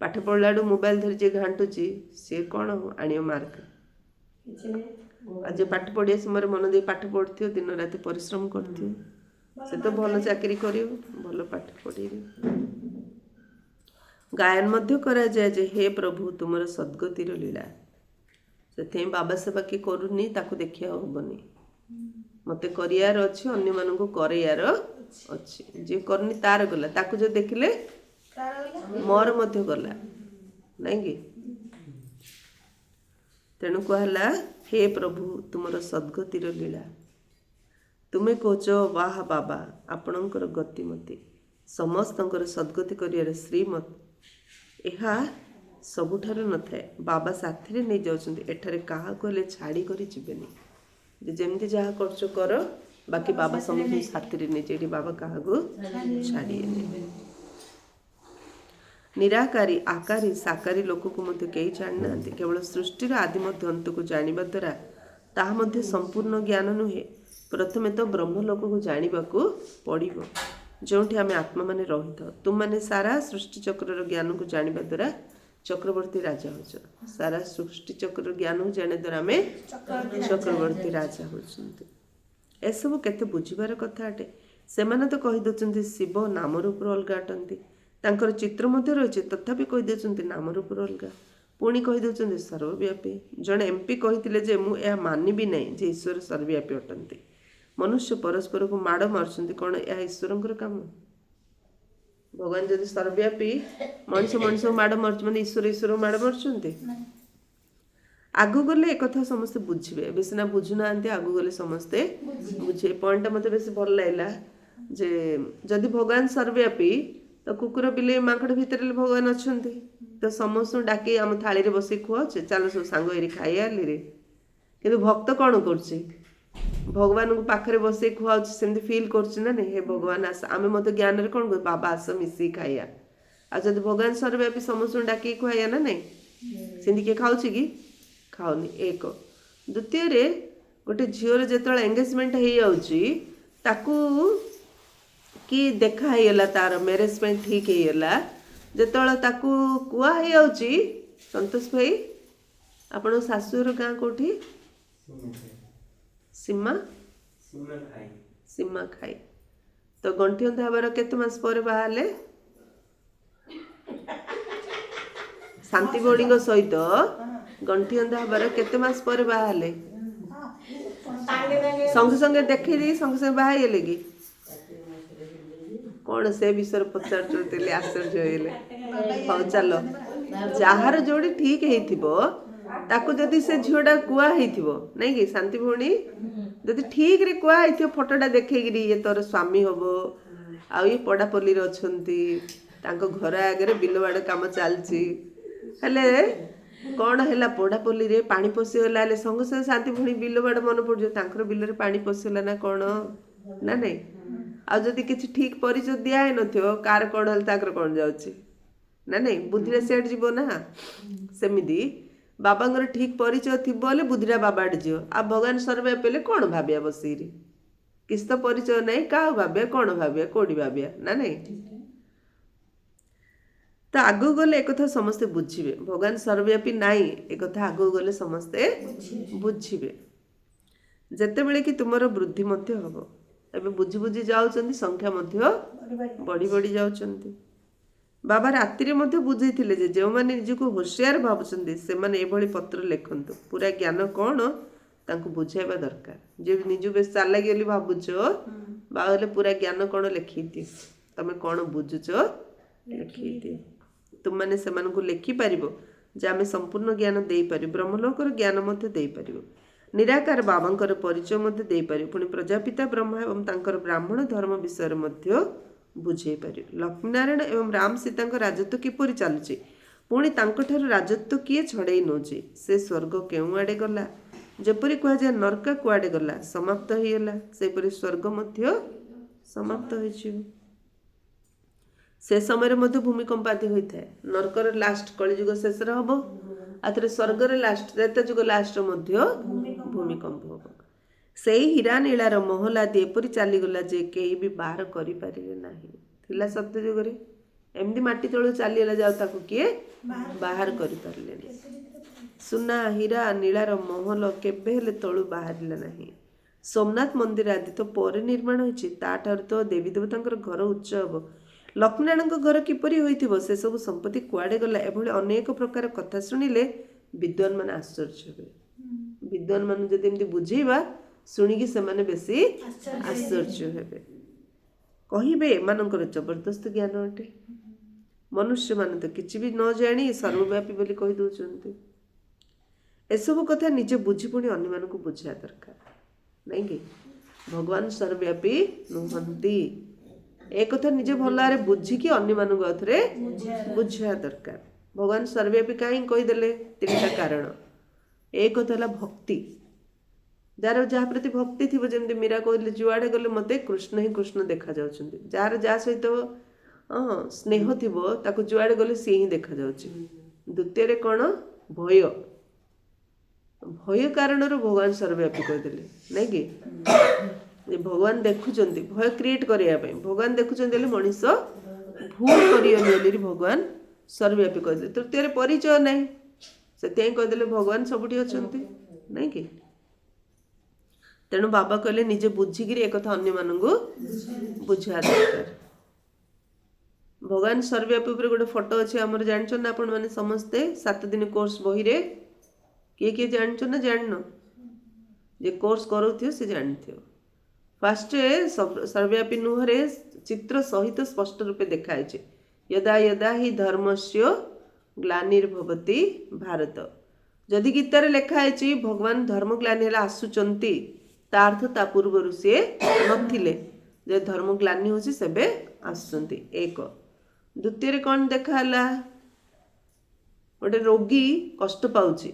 Speaker 1: पाठ पढ़लाडू मोबाइल धरि जे घांटुची से कोन आनियो मार्क आज पाठ पढ़िया समय मन दे पाठ पढ़थियो दिन रात परिश्रम करथियो से तो भल चाकरी करियो भल पाठ पढ़ियो गायन मध्य करा जाए जे हे प्रभु तुमर सद्गतिर लीला से बाबा सेवा कि करूनी ताको देखिया होबनी मते करियार अछि अन्य मानको करैयार अछि जे करनी तार गला ताको जे देखिले मोर मध्य गला नहीं कि तेणु कहला हे प्रभु तुमर सद्गतिर लीला तुमे कहच वाह बाबा आपणकर गतिमती समस्तंकर सद्गति करियार श्रीमत ଏହା ସବୁଠାରୁ ନଥାଏ ବାବା ସାଥିରେ ନେଇ ଯାଉଛନ୍ତି ଏଠାରେ କାହାକୁ ହେଲେ ଛାଡ଼ି କରି ଯିବେନି ଯେ ଯେମିତି ଯାହା କରୁଛ କର ବାକି ବାବା ସମସ୍ତଙ୍କୁ ସାଥିରେ ନେଇଯିବେ ଏଠି ବାବା କାହାକୁ ଛାଡ଼ିବେନି ନିରାକାରୀ ଆକାରୀ ସାକାରୀ ଲୋକକୁ ମଧ୍ୟ କେହି ଜାଣିନାହାନ୍ତି କେବଳ ସୃଷ୍ଟିର ଆଦି ମଧ୍ୟ ଅନ୍ତକୁ ଜାଣିବା ଦ୍ୱାରା ତାହା ମଧ୍ୟ ସମ୍ପୂର୍ଣ୍ଣ ଜ୍ଞାନ ନୁହେଁ ପ୍ରଥମେ ତ ବ୍ରହ୍ମ ଲୋକକୁ ଜାଣିବାକୁ ପଡ଼ିବ जोठी आमे आत्मा माने रहित तुम माने सारा सृष्टि चक्र ज्ञान को जानिबा द्वारा चक्रवर्ती राजा होछ सारा सृष्टि चक्र ज्ञान को जाने द्वारा आमे चक्रवर्ती राजा होछंती ଏସବୁ କେତେ ବୁଝିବାର କଥା ଅଟେ। ସେମାନେ ତ କହିଦେଉଛନ୍ତି ଶିବ ନାମ ରୂପରୁ ଅଲଗା ଅଟନ୍ତି, ତାଙ୍କର ଚିତ୍ର ମଧ୍ୟ ରହିଛି, ତଥାପି କହିଦେଉଛନ୍ତି ନାମ ରୂପରୁ ଅଲଗା। ପୁଣି କହିଦେଉଛନ୍ତି ସର୍ବବ୍ୟାପୀ। ଜଣେ MP କହିଥିଲେ ଯେ ମୁଁ ଏହା ମାନିବି ନାହିଁ ଯେ ଈଶ୍ୱର ସର୍ବବ୍ୟାପୀ ଅଟନ୍ତି। ମନୁଷ୍ୟ ପରସ୍ପରକୁ ମାଡ଼ ମାରୁଛନ୍ତି, କ'ଣ ଏହା ଈଶ୍ୱରଙ୍କର କାମ? ଭଗବାନ ଯଦି ସର୍ବବ୍ୟାପୀ, ମଣିଷ ମଣିଷକୁ ମାଡ଼ ମାରୁଛି ମାନେ ଈଶ୍ୱରକୁ ମାଡ଼ ମାରୁଛନ୍ତି? ଆଗକୁ ଗଲେ ଏକଥା ସମସ୍ତେ ବୁଝିବେ, ଏବେ ସିନା ବୁଝୁନାହାନ୍ତି, ଆଗକୁ ଗଲେ ସମସ୍ତେ ବୁଝିବେ। ପଏଣ୍ଟଟା ମୋତେ ବେଶୀ ଭଲ ଲାଗିଲା ଯେ ଯଦି ଭଗବାନ ସର୍ବବ୍ୟାପୀ ତ କୁକୁର ବିଲେଇ ମାଙ୍କଡ଼ ଭିତରେ ଭଗବାନ ଅଛନ୍ତି, ତ ସମସ୍ତଙ୍କୁ ଡାକି ଆମ ଥାଳିରେ ବସିକି ଖୁଆଉଛେ, ଚାଲ ସବୁ ସାଙ୍ଗ ଏରି ଖାଇବା ହେଲିରେ। କିନ୍ତୁ ଭକ୍ତ କ'ଣ କରୁଛି? ଭଗବାନଙ୍କୁ ପାଖରେ ବସେଇ ଖୁଆଉଛି, ସେମିତି ଫିଲ୍ କରୁଛି ନା ନାହିଁ, ହେ ଭଗବାନ ଆସ। ଆମେ ମଧ୍ୟ ଜ୍ଞାନରେ କ'ଣ କରୁ, ବାବା ଆସ ମିଶିକି ଖାଇବା। ଆଉ ଯଦି ଭଗବାନ ସର୍ବବ୍ୟାପୀ ସମସ୍ତଙ୍କୁ ଡାକିକି ଖୁଆଇବା ନା ନାହିଁ, ସେମିତି କିଏ ଖାଉଛି କି? ଖାଉନି। ଏକ। ଦ୍ୱିତୀୟରେ ଗୋଟେ ଝିଅର ଯେତେବେଳେ ଏଙ୍ଗେଜମେଣ୍ଟ ହେଇଯାଉଛି, ତାକୁ କି ଦେଖା ହେଇଗଲା, ତାର ମ୍ୟାରେଜ ପାଇଁ ଠିକ୍ ହେଇଗଲା, ଯେତେବେଳେ ତାକୁ କୁହା ହେଇଯାଉଛି ସନ୍ତୋଷ ଭାଇ ଆପଣଙ୍କ ଶାଶୁଘର ଗାଁ କୋଉଠି? ସୀମା ଖାଇ। ତ ଗଣ୍ଠି ବନ୍ଧା ହେବାର କେତେ ମାସ ପରେ ବାହା ହେଲେ? ଶାନ୍ତି ଭଉଣୀଙ୍କ ସହିତ ଗଣ୍ଠି ବନ୍ଧା ହେବାର କେତେ ମାସ ପରେ ବାହା ହେଲେ? ସଙ୍ଗେ ସଙ୍ଗେ ଦେଖେଇ ଦେଇ ସଙ୍ଗେ ସଙ୍ଗେ ବାହା ହେଇଗଲେ କି? କ'ଣ ସେ ବିଷୟରେ ପଚାରୁଥିଲେ, ଆଶ୍ଚର୍ଯ୍ୟ ହେଇଗଲେ। ହଉ ଚାଲ, ଯାହାର ଯୋଉଠି ଠିକ୍ ହେଇଥିବ ତାକୁ ଯଦି ସେ ଝିଅଟା କୁହା ହେଇଥିବ, ନାଇଁ କି ଶାନ୍ତି ଭଉଣୀ, ଯଦି ଠିକରେ କୁହା ହେଇଥିବ, ଫଟୋଟା ଦେଖେଇକିରି ଇଏ ତୋର ସ୍ୱାମୀ ହବ, ଆଉ ଇଏ ପଡ଼ାପଲ୍ଲୀରେ ଅଛନ୍ତି, ତାଙ୍କ ଘର ଆଗରେ ବିଲବାଡ଼ କାମ ଚାଲିଛି, ହେଲେ କ'ଣ ହେଲା, ପଡ଼ାପଲ୍ଲୀରେ ପାଣି ପଶିଗଲା, ହେଲେ ସଙ୍ଗେ ସଙ୍ଗେ ଶାନ୍ତି ଭଉଣୀ ବିଲବାଡ଼ ମନେ ପଡ଼ିଯିବ, ତାଙ୍କର ବିଲରେ ପାଣି ପଶିଗଲା ନା କ'ଣ, ନା ନାଇଁ? ଆଉ ଯଦି କିଛି ଠିକ୍ ପରିଚୟ ଦିଆ ହେଇନଥିବ, କାହାର କ'ଣ ହେଲେ ତାଙ୍କର କ'ଣ ଯାଉଛି, ନା ନାଇଁ? ବୁଦ୍ଧିରେ ସେଟ୍ ଯିବ ନା। ସେମିତି ବାବାଙ୍କର ଠିକ୍ ପରିଚୟ ଥିବ ହେଲେ ବୁଦ୍ଧିଟା ବାବା ଆଡ଼େ ଯିବ। ଆଉ ଭଗବାନ ସର୍ବବ୍ୟାପୀ ହେଲେ କ'ଣ ଭାବିବା ବସିକିରି? କିଛି ତ ପରିଚୟ ନାହିଁ, କାହାକୁ ଭାବିବା, କ'ଣ ଭାବିବା, କୋଉଠି ଭାବିବା, ନା ନାଇଁ? ତ ଆଗକୁ ଗଲେ ଏକଥା ସମସ୍ତେ ବୁଝିବେ, ଭଗବାନ ସର୍ବବ୍ୟାପୀ ନାହିଁ ଏକଥା ଆଗକୁ ଗଲେ ସମସ୍ତେ ବୁଝିବେ। ଯେତେବେଳେ କି ତୁମର ବୃଦ୍ଧି ମଧ୍ୟ ହବ। ଏବେ ବୁଝି ବୁଝି ଯାଉଛନ୍ତି, ସଂଖ୍ୟା ମଧ୍ୟ ବଢ଼ି ବଢ଼ି ଯାଉଛନ୍ତି। ବାବା ରାତିରେ ମଧ୍ୟ ବୁଝେଇଥିଲେ ଯେ ଯେଉଁମାନେ ନିଜକୁ ହୋସିଆର ଭାବୁଛନ୍ତି ସେମାନେ ଏଭଳି ପତ୍ର ଲେଖନ୍ତୁ। ପୁରା ଜ୍ଞାନ କ'ଣ ତାଙ୍କୁ ବୁଝାଇବା ଦରକାର। ଯେ ନିଜକୁ ବେଶ ଚାଲାକି ବୋଲି ଭାବୁଛ, ବାବା ହେଲେ ପୁରା ଜ୍ଞାନ କ'ଣ ଲେଖିଦିଅ, ତମେ କ'ଣ ବୁଝୁଛ ଲେଖିଦିଅ। ତୁମମାନେ ସେମାନଙ୍କୁ ଲେଖିପାରିବ ଯେ ଆମେ ସମ୍ପୂର୍ଣ୍ଣ ଜ୍ଞାନ ଦେଇପାରିବୁ, ବ୍ରହ୍ମଲୋକର ଜ୍ଞାନ ମଧ୍ୟ ଦେଇପାରିବ, ନିରାକାର ବାବାଙ୍କର ପରିଚୟ ମଧ୍ୟ ଦେଇପାରିବ, ପୁଣି ପ୍ରଜାପିତା ବ୍ରହ୍ମା ଏବଂ ତାଙ୍କର ବ୍ରାହ୍ମଣ ଧର୍ମ ବିଷୟରେ ମଧ୍ୟ ବୁଝେଇ ପାରିବ। ଲକ୍ଷ୍ମୀନାରାୟଣ ଏବଂ ରାମ ସୀତାଙ୍କ ରାଜତ୍ୱ କିପରି ଚାଲୁଛି, ପୁଣି ତାଙ୍କଠାରୁ ରାଜତ୍ୱ କିଏ ଛଡ଼େଇ ନେଉଛି, ସେ ସ୍ୱର୍ଗ କେଉଁ ଆଡ଼େ ଗଲା, ଯେପରି କୁହାଯାଏ ନର୍କ କୁଆଡ଼େ ଗଲା, ସମାପ୍ତ ହେଇଗଲା, ସେପରି ସ୍ୱର୍ଗ ମଧ୍ୟ ସମାପ୍ତ ହୋଇଯିବ। ସେ ସମୟରେ ମଧ୍ୟ ଭୂମିକମ୍ପ ଆଦି ହୋଇଥାଏ। ନର୍କର ଲାଷ୍ଟ କଳିଯୁଗ ଶେଷରେ ହବ, ଆଉ ଥରେ ସ୍ୱର୍ଗରେ ଲାଷ୍ଟ ତ୍ରେତା ଯୁଗ ଲାଷ୍ଟରେ ମଧ୍ୟ ଭୂମିକମ୍ପ ହବ। ସେଇ ହୀରା ନୀଳାର ମହଲ ଆଦି ଏପରି ଚାଲିଗଲା ଯେ କେହି ବି ବାହାର କରିପାରିଲେ ନାହିଁ। ଥିଲା ସତ୍ୟ ଯୁଗରେ ଏମିତି ମାଟି ତଳୁ ଚାଲିଗଲା, ଯାଉ ତାକୁ କିଏ ବାହାର କରିପାରିଲେନି। ସୁନା ହୀରା ନୀଳାର ମହଲ କେବେ ହେଲେ ତଳୁ ବାହାରିଲା ନାହିଁ। ସୋମନାଥ ମନ୍ଦିର ଆଦି ତ ପରେ ନିର୍ମାଣ ହୋଇଛି, ତାଠାରୁ ତ ଦେବୀ ଦେବତାଙ୍କର ଘର ଉଚ୍ଚ ହବ। ଲକ୍ଷ୍ମୀନାରାୟଣଙ୍କ ଘର କିପରି ହୋଇଥିବ, ସେସବୁ ସମ୍ପତ୍ତି କୁଆଡ଼େ ଗଲା, ଏଭଳି ଅନେକ ପ୍ରକାର କଥା ଶୁଣିଲେ ବିଦ୍ୱାନ ମାନେ ଆଶ୍ଚର୍ଯ୍ୟ ହେବେ। ବିଦ୍ୱାନ ମାନେ ଯଦି ଏମିତି ବୁଝେଇବା ଶୁଣିକି ସେମାନେ ବେଶୀ ଆଶ୍ଚର୍ଯ୍ୟ ହେବେ, କହିବେ ଏମାନଙ୍କର ଜବରଦସ୍ତ ଜ୍ଞାନ ଅଟେ। ମନୁଷ୍ୟମାନେ ତ କିଛି ବି ନ ଜାଣି ସର୍ବବ୍ୟାପୀ ବୋଲି କହିଦେଉଛନ୍ତି। ଏସବୁ କଥା ନିଜେ ବୁଝି ପୁଣି ଅନ୍ୟମାନଙ୍କୁ ବୁଝିବା ଦରକାର, ନାଇଁ କି? ଭଗବାନ ସର୍ବବ୍ୟାପୀ ନୁହନ୍ତି, ଏ କଥା ନିଜେ ଭଲ ଭାବରେ ବୁଝିକି ଅନ୍ୟମାନଙ୍କୁ ଆଉଥରେ ବୁଝିବା ଦରକାର। ଭଗବାନ ସର୍ବବ୍ୟାପୀ କାହିଁକି କହିଦେଲେ? 3ଟା କାରଣ। ଏକ କଥା ହେଲା ଭକ୍ତି, ଯାହାର ଯାହା ପ୍ରତି ଭକ୍ତି ଥିବ, ଯେମିତି ମୀରା କହିଲେ ଯୁଆଡ଼େ ଗଲେ ମୋତେ କୃଷ୍ଣ ହିଁ କୃଷ୍ଣ ଦେଖାଯାଉଛନ୍ତି, ଯାହାର ଯାହା ସହିତ ସ୍ନେହ ଥିବ ତାକୁ ଯୁଆଡ଼େ ଗଲେ ସିଏ ହିଁ ଦେଖାଯାଉଛି। ଦ୍ୱିତୀୟରେ କ'ଣ? ଭୟ, ଭୟ କାରଣରୁ ଭଗବାନ ସର୍ବବ୍ୟାପୀ କହିଦେଲେ, ନାଇଁ କି? ଭଗବାନ ଦେଖୁଛନ୍ତି, ଭୟ କ୍ରିଏଟ୍ କରିବା ପାଇଁ ଭଗବାନ ଦେଖୁଛନ୍ତି, ହେଲେ ମଣିଷ ଭୁଲ କରିବନି ବୋଲି ଭଗବାନ ସର୍ବବ୍ୟାପୀ କହିଦେଲେ। ତୃତୀୟରେ ପରିଚୟ ନାହିଁ, ସେଥିପାଇଁ କହିଦେଲେ ଭଗବାନ ସବୁଠି ଅଛନ୍ତି, ନାଇଁ କି? तेणु बाबा कहले निजे बुझिकी एक अन्य मानू बुझा दरकार। भगवान सर्वव्यापी उपर गोटे फोटो अच्छे आमर जानछन ना आपण माने समस्ते 7 दिन कोर्स बही रे किए किए जानछ ना जान जे कोर्स करूथियो से जानथियो। फास्ट सर्वव्यापी नुहरे चित्र सहित स्पष्ट रूपे देखाय छे यदा यदा ही धर्मस्य ग्लानिर्भवति भारत। जदि गीतार लिखाई भगवान धर्म ग्लानि हेला आसुचंती ता अर्थ ता पूर्व सी नथिले जे धर्म ग्लानि होची सेबे आसुचंती। एक द्वितीय कौन देखाला गोटे रोगी कष्ट पाउची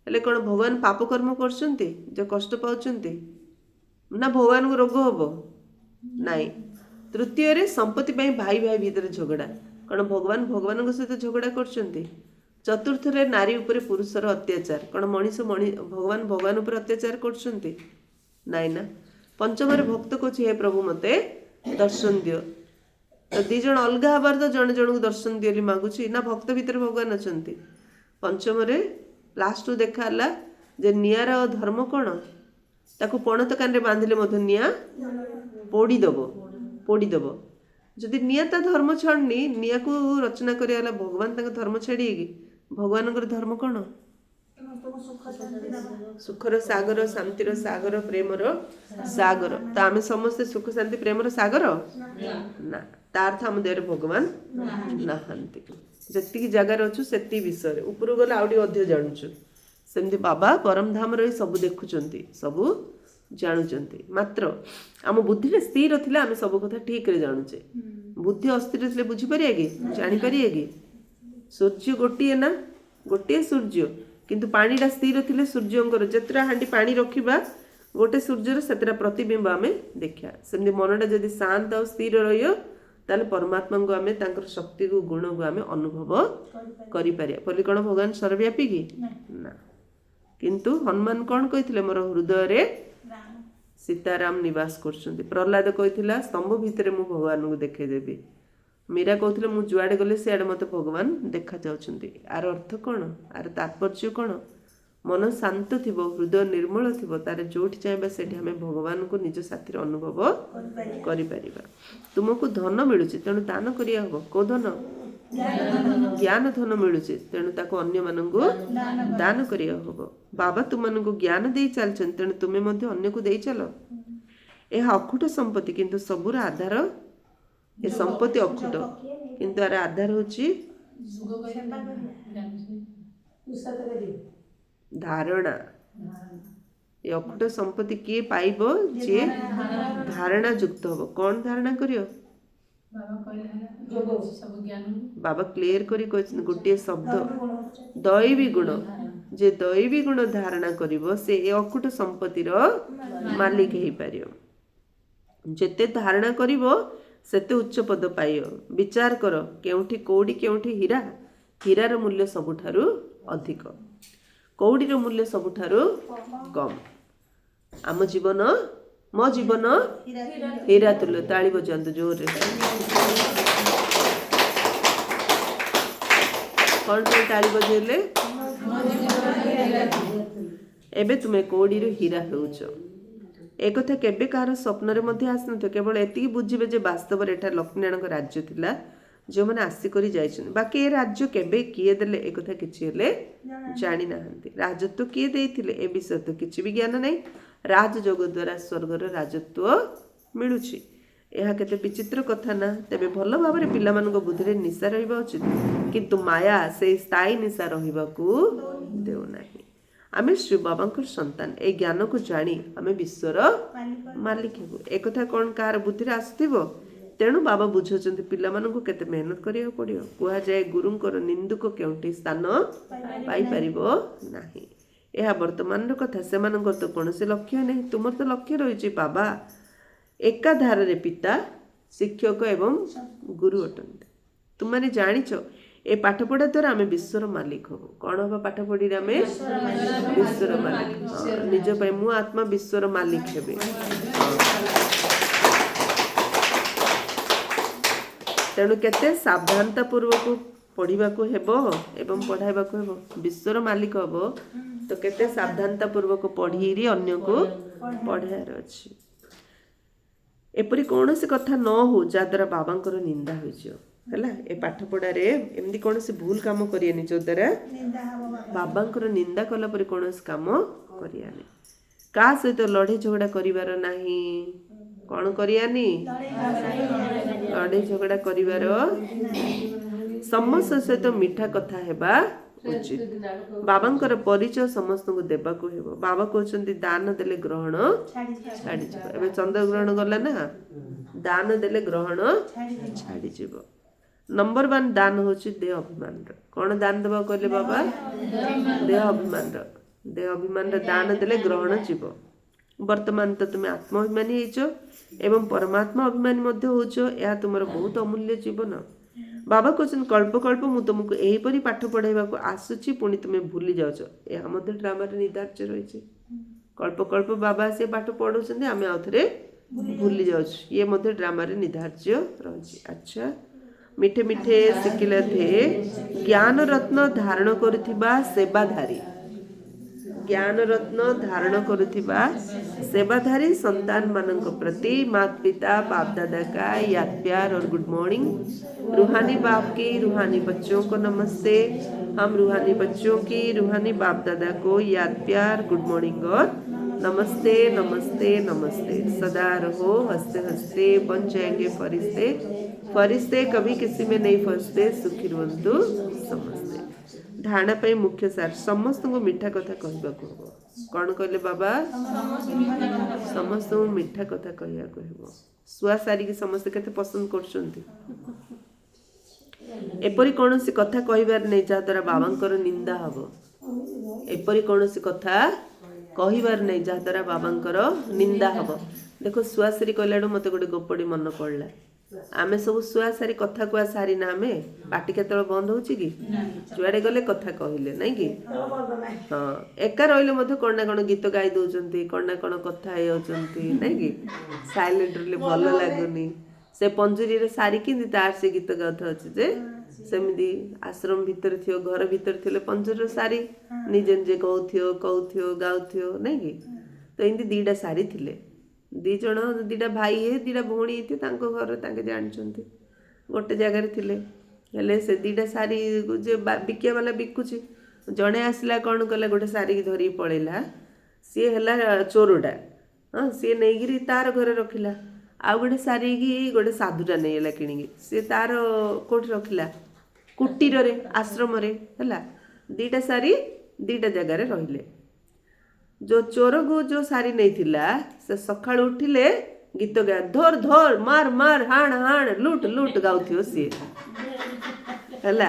Speaker 1: हेले कौन भगवान पाप कर्म करछंती जे कष्ट पाउचंती ना भगवान को रोग हबो नाई। तृतीय रे संपत्ति भाई भाई भीतर झगड़ा कौन भगवान भगवान सहित झगड़ा करछंती। चतुर्थ रे नारी उपरे पुरुषर अत्याचार कौन मनीष भगवान भगवान उपर अत्याचार करछंती नाई ना। पंचम रे भक्त कोछि हे प्रभु मते दर्शन दियो तो दी जन अलग हबार तो जन जन को दर्शन दियो मागुची ना भक्त भीतर भगवान अछंती। पंचम रे लास्ट देखाला जे नियार धर्म कौन ताकू पणत कान बांधिले मध्य निया पोड़ीदेव जदि निया ता धर्म छाड़नी निया को रचना करियाला भगवान तांका धर्म छाड़िए कि भगवान धर्म कौन सुखर सागर शांतिर सागर प्रेमर सागर तो आम समस्ते सुख शांति प्रेमर सागर ना तार्थ आम देह भगवान नहांती जी जगार अच्छु से विषय ऊपर गले आउटी अधिक जानुचु सेमती बाबा परम धाम रही सब देखुचंती सब जानुचंती मात्र आम बुद्धि स्थिर थिले आम सब कथा ठीक रे जानुचे बुद्धि अस्थिर थिले बुझी परिया कि जानि परिया कि सूर्य गोटे ना गोटे सूर्य किंतु पानीटा स्थिर थिले सूर्यंकर जेतरा हांडी पानी रखिबा गोटे सूर्यर सेतरा प्रतिबिंब आमे देखा सेमती मनटा जदि शांत और स्थिर रहियो ताले परमात्मा को आमे तांकर शक्ति को गुण को आमे अनुभव करि पारिया पल्ली कोन भगवान सर्वव्यापी कि ना किंतु हनुमान कौन कही मोर हृदय रे सीताराम निवास करछंती। प्रहलाद कही स्तंभ भितर मु भगवान को देखे देबी। मीरा कहते मु जुआड़े गले सियाड़े मत भगवान देखा जाउछंती। आर अर्थ कौन आर तात्पर्य कौन मन शांत थिबो हृदय निर्मल थिबो तारे जोठी चाहबा सेठी हमें भगवान को निज साथी अनुभव करि परिबा। तुमको धन मिलुची तेणु दान करिया हबो को धन ज्ञान धन मिलुची तेणु ताको अन्य मानंगु दान करिया हबो। बाबा तुमनको ज्ञान देई चलछन तेणु तुमे मध्ये अन्य को देई चलो। एहा अखुट संपत्ति किंतु सबुर आधार ए संपत्ति अखुट किंतु आर आधार होची धारणा। ये अखुट संपत्ति किए पाइबो जे धारणा युक्त हबो। कौन धारणा करियो बाबा क्लियर करी गोटे शब्द दैवी गुण जे दैवी गुण धारणा करिवो से ए अखुट संपत्तिर मालिक हेई पारियो। जेते धारणा करिवो सेते उच्च पद पाइयो। विचार कर केउठी कोडी केउठी हीरा हीरार मूल्य सबुठारु अधिक कौड़ीर मूल्य सबुठारु कम। आम जीवन मो जीवन हीरा तुल्य। ताली बजाନ୍ତୁ जोर रे। कौन पे ताली बजेले एबे तुमे कौड़ी रो हीरा होउछ। एक कथा केबे कार स्वप्न रे मध्ये आसनथ केवल एति बुझिबे जे वास्तव रे एठा लक्ष्मीनारायण का राज्य थिला जो मैंने आसी करी जाइछन बाकी ए राज्य केबे किए देले एक कथा किछि हेले जानि नाहंती। राजत्व किए देइथिले ए विषय तो किछि भी ज्ञान नै। राजयोग द्वारा स्वर्गर राजत्व मिलुछि यह केते विचित्र कथा ना। तेबे भल भाव रे पिला मानक बुद्धि रे निशा रहिबा उचित किंतु माया से स्थायी निशा रहिबाकू देउ नाही। आमे श्री बाबांकर संतान ए ज्ञान को जानी आमे विश्वर मालिक हेबु। एक कथा कोन कार बुद्धि रे आसथिबो तेणु बाबा बुझुचंती पिला मानकू केते मेहनत करिया पड़ियो। कुहा जाय गुरुंकर निंदुक केउटी स्थान पाई परिबो नाही। यह वर्तमान कथा से तो कौन से लक्ष्य नहीं तुम तो लक्ष्य रही बाबा एकाधार रे पिता शिक्षक एवं गुरु अटंती। तुम मैंने जानिच ए पाठ पढ़ा द्वारा आम विश्वर मालिक हबो। कौन हम पाठ पढ़ी आम विश्वर मालिक निज पे मु आत्मा विश्वर मालिक हेबे। तेणु केते सावधानता पूर्वक पढ़ा को हेबो एवं पढ़ाइबा को हेबो। विश्वर मालिक हबो तो केते सावधानता पूर्वक पढ़ी अन्य को पढ़ार अच्छी एपरी कौन सी कथा न हो जद्वारा बाबांकर निंदा होला ए पाठ पढ़ारे एमती कौन सी भूल काम करियानी जो द्वारा बाबांकर निंदा कला परी कौन सी काम करियानी का सहित लड़े झगड़ा करिवार नाही कौन करियानी लड़े झगड़ा करिवार समस्त सहित मीठा कथा हेबा उचित बाबांकर परिचय समस्त को देबा को हेबो बाबा कहउछन्ती दान देले ग्रहण छाड़ी जिवो एबे चंद्र ग्रहण गला ना दान देले ग्रहण छाड़ी जिवो नंबर 1 दान होची देह अभिमान र कोन दान देबा कहले बाबा देह अभिमान र दान देले ग्रहण जिवो वर्तमान तो तुम आत्माभिमानी हेचो एवं परमात्मा अभिमानी मध्य होचो या तुमर बहुत अमूल्य जीवन बाबा कहते कल्प कल्प मु तुमको यहीपरी पाठ पढ़ाइबा को आसुची पुणी तुम भूली जाउछ या मध्य ड्रामा रे निधार्य रहिछि कल्प कल्प बाबा से पाठ पढ़ौछन्ते आमे आउथरे भूली जाउछ ये मध्य ड्रामा रे निधार्य रहिछि अच्छा मिठे मिठे सिकिले थे ज्ञान रत्न धारण करुथिबा सेवाधारी ज्ञान रत्न धारण करुथिबा सेवाधारी संतान मानक प्रति माता पिता बाप दादा का याद प्यार और गुड मॉर्निंग रूहानी बाप की रूहानी बच्चों को नमस्ते हम रूहानी बच्चों की रूहानी बाप दादा को याद प्यार गुड मॉर्निंग और नमस्ते नमस्ते नमस्ते सदा रहो हंसते हंसते बन जाएंगे फरिश्ते फरिश्ते कभी किसी में नहीं फंसते सुखी रुहंतु समस्ते ढाणा पे मुख्य सार समस्त को मीठा कथा कहबा को हो कौन कहले बाबा समस्त को मीठा कथा कहया को हो सुआ सारी की समस्त केते पसंद करछंती एपरी कोनोसी कथा कहबार नै जा द्वारा बाबांकर निंदा हबो एपरी कोनोसी कथा कहबार नै जा द्वारा बाबांकर निंदा हबो देखो सुआ सारी कहलाडो मते गोटे गोपड़ी मन पड़ला आमे सब सुआ सारी कथा कुआ सारी ना आमे पाटी केतल बंद होची कि जुआडे गले कथा कहिले नै कि हां एका रहिले मधे कोन ना कोन गीत गाई दोचंती कोन ना कोन कथा हे होचंती नै कि साइलेंटली भलो लागुनी से पंजुरी रे सारी किंदी तार से गीत गाथा अछि जे सेमिदी आश्रम भीतर थियो घर भीतर थिले पंजुरी सारी निजे निजे कहउथियो गाउथियो नै कि तो इंदी दीडा सारी थिले दी जण दीडा भाई हे दीडा भौणी थे तांको घर तांके जानचंती गोटे जगह रे थिले हेले से दीडा सारी जे बिकिया वाला बिकुची जणे आसला कोन कला गोटे सारी की धरी पळेला सी हला चोरडा हां सी नेगिरी तार घर रखिला आ गोटे सारी की गोटे साधुटा नेला किणीगी सी तार कोठ रखिला कुटीर रे आश्रम रे हला दीडा सारी दीडा जगह रे रहिले जो चोर को जो सारी नहीं थिला से सकाळ उठिले गीत गा धोर धोर मार मार हाण हाण लूट लूट गाउथियो सी हला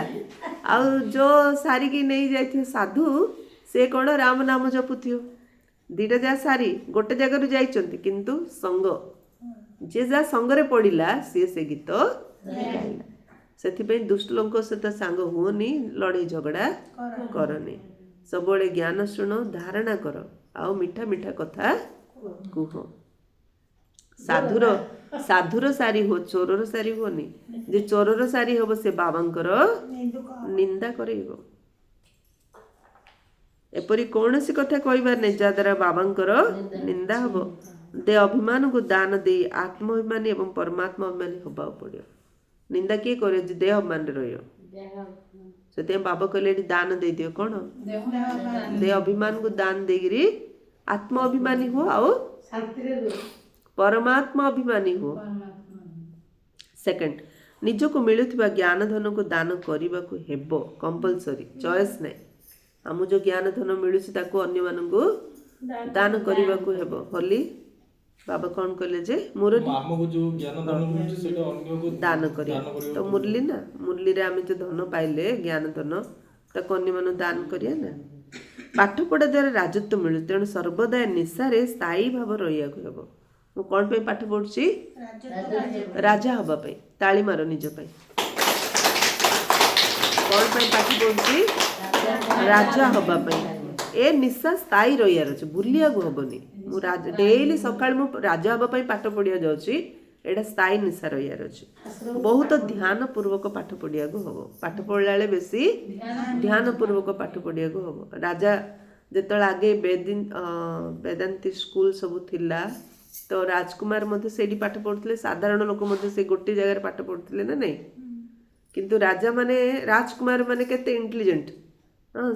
Speaker 1: आ जो सारी की नहीं जाइथियो साधु से कोन राम नाम जपुथियो दीटा जा सारी गोटे जगह रु जाइचंती किंतु संग जे जा संग रे पडिला से गीत गाइला सेथिपई दुष्ट लोक सहित सांग हुओनी लड़ाई झगड़ा करनी सबले ज्ञान शुण धारणा कर आओ मीठा मीठा कथा कुह साधुर सारी हो चोरर सारी होनी जे चोरर सारी होबो से बाबांकर निंदा करैबो एपरी कौनसी कथा कहबार नै जा द्वारा बाबांकर निंदा हबो दे अभिमान को दान दे आत्माभिमानी एवं परमात्मा अभिमानी होबा पड़ियो निंदा किए करे जे देह अभिमान रहियो से बाबा कहले दान दे दियो कौन दे अभिमान को दान देगिरी आत्मा अभिमानी हो आओ परमात्मा अभिमानी हो सेकंड निज को मिलुथिबा ज्ञान धन को दान करबा को हेबो कंपलसरी चॉइस नै हम जो ज्ञान धन मिलुछि ताको अन्य मानकु दान करबा को हेबो होली बाबा कौन कहले जे मुरली
Speaker 2: हमको जो ज्ञान धन मिलुछि सेटा अन्य को
Speaker 1: दान करिया तो मुरली ना मुरली रे आमे जो धन पाइले ज्ञान धन ताको अन्य मानु दान करिया ना पाठ पढ़ा द्वारा राजत्व मिलु तेणु सर्वदा निशा रे स्थायी भाव रहिया को हेबो मु कोन पे पाठ पढ़छि राजा हबा पे ताली मारो निज पे कोन पे पाठ पढ़छि राजा हबा पे ए निशा स्थायी रहियार अछि भूलिया को हबनी मु राजा डेली सकाळ मु राजा हबा पे पाठ पढ़िया जाउछि एडा स्थायी निशा रहियार अछि बहुत ध्यान पूर्वक पाठ पढ़िया को हबो पाठ पढ़लाले बेसी ध्यान पूर्वक पाठ पढ़िया को हबो राजा ଯେତେବେଳେ ଆଗେ ବେଦାନ୍ତି ସ୍କୁଲ ସବୁ ଥିଲା ତ ରାଜକୁମାର ମଧ୍ୟ ସେଇଠି ପାଠ ପଢୁଥିଲେ, ସାଧାରଣ ଲୋକ ମଧ୍ୟ ସେ ଗୋଟେ ଜାଗାରେ ପାଠ ପଢୁଥିଲେ ନା ନାଇଁ। କିନ୍ତୁ ରାଜାମାନେ ରାଜକୁମାର ମାନେ କେତେ ଇଣ୍ଟେଲିଜେଣ୍ଟ,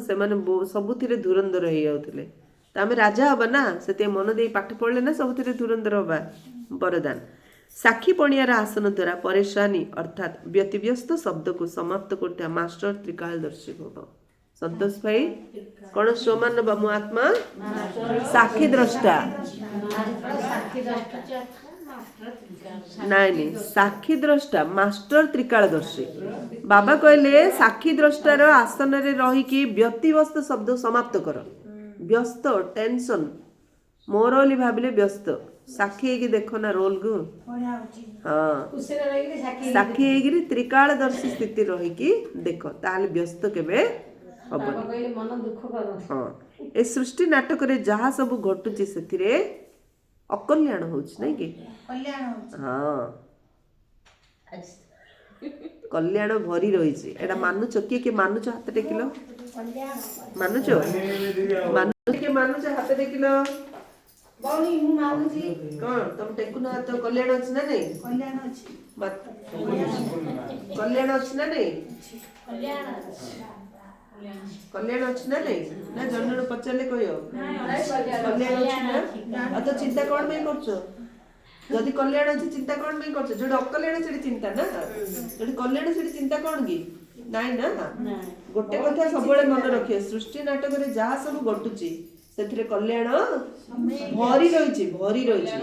Speaker 1: ସେମାନେ ସବୁଥିରେ ଧୁରନ୍ଧର ହେଇଯାଉଥିଲେ। ତ ଆମେ ରାଜା ହବା ନା, ସେଥିପାଇଁ ମନ ଦେଇ ପାଠ ପଢିଲେ ନା ସବୁଥିରେ ଧୁରନ୍ଧର ହବା। ବରଦାନ ସାକ୍ଷୀ ପଣିଆର ଆସନ ଦ୍ୱାରା ପରେଶାନୀ ଅର୍ଥାତ୍ ବ୍ୟତିବ୍ୟସ୍ତ ଶବ୍ଦକୁ ସମାପ୍ତ କରୁଥିବା ମାଷ୍ଟର ତ୍ରିକାଳଦର୍ଶୀ ଭବ। ସନ୍ତୋଷ ଭାଇ କଣ ସମାନ ନବା? ମୁଁ ଆତ୍ମା ସାକ୍ଷୀ ଦ୍ରଷ୍ଟା, ନାଇଁ ନାଇଁ ସାକ୍ଷୀ ଦ୍ରଷ୍ଟା ମାଷ୍ଟର ତ୍ରିକାଳଦର୍ଶୀ। ବାବା କହିଲେ ସାକ୍ଷୀ ଦ୍ରଷ୍ଟାର ଆସନରେ ରହିକି ବ୍ୟତିବ୍ୟସ୍ତ ଶବ୍ଦ ସମାପ୍ତ କର। ବ୍ୟସ୍ତ ଟେନସନ ମୋର ବୋଲି ଭାବିଲେ ବ୍ୟସ୍ତ, ସାକ୍ଷୀ ହେଇକି ଦେଖ ନା ରୋଲକୁ। ହଁ ସାକ୍ଷୀ ହେଇକିରି ତ୍ରିକାଳଦର୍ଶୀ ସ୍ଥିତି ରହିକି ଦେଖ, ତାହେଲେ ବ୍ୟସ୍ତ କେବେ ହବନି। ହଁ ଏ ସୃଷ୍ଟି ନାଟକରେ ଯାହା ସବୁ ଘଟୁଛି ସେଥିରେ ଅକଲ୍ୟାଣ ହଉଛି ନାଇଁ କି? ହଁ କଲ୍ୟାଣ ଭରି ରହିଛି, ଏଇଟା ମାନୁଛ? କିଏ କିଏ ମାନୁଛ? ହାତ ଟେକିଲ। ମାନୁଛ? କିଏ ମାନୁଛ? ହାତ ଟେକିଲ। କଣ ତମେ ଟେକୁନ ହାତ? କଲ୍ୟାଣ ଅଛି ନା ନାଇଁ? କଲ୍ୟାଣ ଅଛି ନା ନାଇଁ? କଲ୍ୟାଣ ଅଛି ନା ନାଇଁ? ନା ଜଣ ଜଣ ପଚାରିଲେ କହିବ କଲ୍ୟାଣ ଅଛି ନା? ଆଉ ତ ଚିନ୍ତା କଣ ପାଇଁ କରୁଛ? ଯଦି କଲ୍ୟାଣ ଅଛି ଚିନ୍ତା କଣ ପାଇଁ କରୁଛ? ଯୋଉଠି ଅକଲ୍ୟାଣ ସେଠି ଚିନ୍ତା ନା, ଯୋଉଠି କଲ୍ୟାଣ ସେଠି ଚିନ୍ତା କଣ କି? ନାଇଁ ନା। ଗୋଟେ କଥା ସବୁବେଳେ ମନେ ରଖିବେ, ସୃଷ୍ଟି ନାଟକରେ ଯାହା ସବୁ ଘଟୁଛି ସେଥିରେ କଲ୍ୟାଣ ଭରି ରହିଛି, ଭରି ରହିଛି।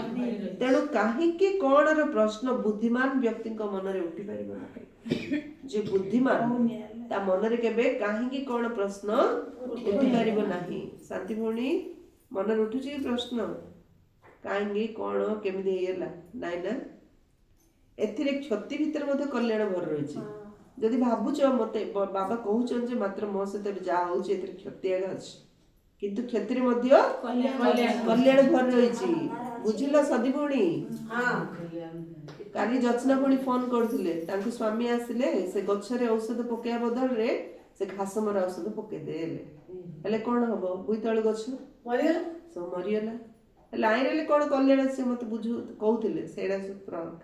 Speaker 1: ତେଣୁ କାହିଁକି କଣର ପ୍ରଶ୍ନ ବୁଦ୍ଧିମାନ ବ୍ୟକ୍ତିଙ୍କ ମନରେ ଉଠି ପାରିବ ନାହିଁ। ଯେ ବୁଦ୍ଧିମାନ ତା ମନରେ କେବେ କାହିଁକି କଣ ପ୍ରଶ୍ନ ଉଠି ପାରିବ ନାହିଁ। ଶାନ୍ତି ଭଉଣୀ ମନରେ ଉଠୁଛି କି ପ୍ରଶ୍ନ? କାହିଁକି କଣ କେମିତି ହେଇଗଲା? ନାଇଁ ନା। ଏଥିରେ କ୍ଷତି ଭିତରେ ମଧ୍ୟ କଲ୍ୟାଣ ଭରି ରହିଛି। ଯଦି ଭାବୁଛ ମତେ ବାବା କହୁଛନ୍ତି ଯେ ମାତ୍ର ମୋ ସହିତ ଯାହା ହଉଛି ଏଥିରେ କ୍ଷତି ଆଗ ଅଛି, କିନ୍ତୁ କ୍ଷତିରେ ମଧ୍ୟ କଲ୍ୟାଣ ଭରି ରହିଛି। ବୁଝିଲ ସଦୀ ଭଉଣୀ? କାଲି ଯତ୍ନା ଭଉଣୀ ଫୋନ କରୁଥିଲେ, ତାଙ୍କ ସ୍ୱାମୀ ଆସିଲେ, ସେ ଗଛରେ ଔଷଧ ପକେଇବା ବଦଳରେ ସେ ଘାସ ମରା ଔଷଧ ପକେଇଦେଲେ। ହେଲେ କଣ ହବ? ବୋଇତାଳୁ ଗଛ ସବୁ ମରିଗଲା। ଲାଇନରେ କଣ କଲ୍ୟାଣ ସେ ମତେ କହୁଥିଲେ, ସେଇଟା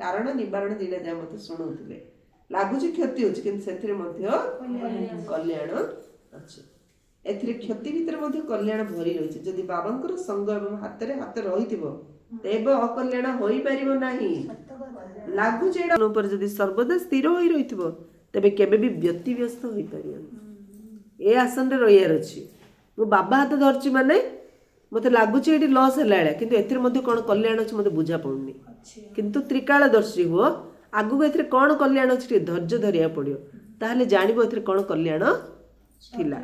Speaker 1: କାରଣ ନିବାରଣ ଦିଟା ଯାହା ମତେ ଶୁଣଉଥିଲେ। ଲାଗୁଛି କ୍ଷତି ହଉଛି, କିନ୍ତୁ ସେଥିରେ ମଧ୍ୟ କଲ୍ୟାଣ ଅଛି। ଏଥିରେ କ୍ଷତି ଭିତରେ ମଧ୍ୟ କଲ୍ୟାଣ ଭରି ରହିଛି। ଯଦି ବାବାଙ୍କର ସଙ୍ଗ ଏବଂ ହାତରେ ହାତ ରହିଥିବ ତେବେ ଅକଲ୍ୟାଣ ହୋଇପାରିବ ନାହିଁ। ଲାଗୁଛି ଏଇଟା ଉପରେ ଯଦି ସର୍ବଦା ସ୍ଥିର ହୋଇ ରହିଥିବ ତେବେ କେବେ ବି ବ୍ୟତିବ୍ୟସ୍ତ ହୋଇପାରିବନି। ଏ ଆସନରେ ରହିବାର ଅଛି। ମୁଁ ବାବା ହାତ ଧରିଛି ମାନେ ମତେ ଲାଗୁଛି ଏଠି ଲସ୍ ହେଲା ଭଳିଆ, କିନ୍ତୁ ଏଥିରେ ମଧ୍ୟ କଣ କଲ୍ୟାଣ ଅଛି ମତେ ବୁଝା ପଡୁନି। କିନ୍ତୁ ତ୍ରିକାଳଦର୍ଶୀ ହୁଅ, ଆଗକୁ ଏଥିରେ କଣ କଲ୍ୟାଣ ଅଛି ଟିକେ ଧୈର୍ଯ୍ୟ ଧରିବାକୁ ପଡିବ, ତାହେଲେ ଜାଣିବ ଏଥିରେ କଣ କଲ୍ୟାଣ ଥିଲା।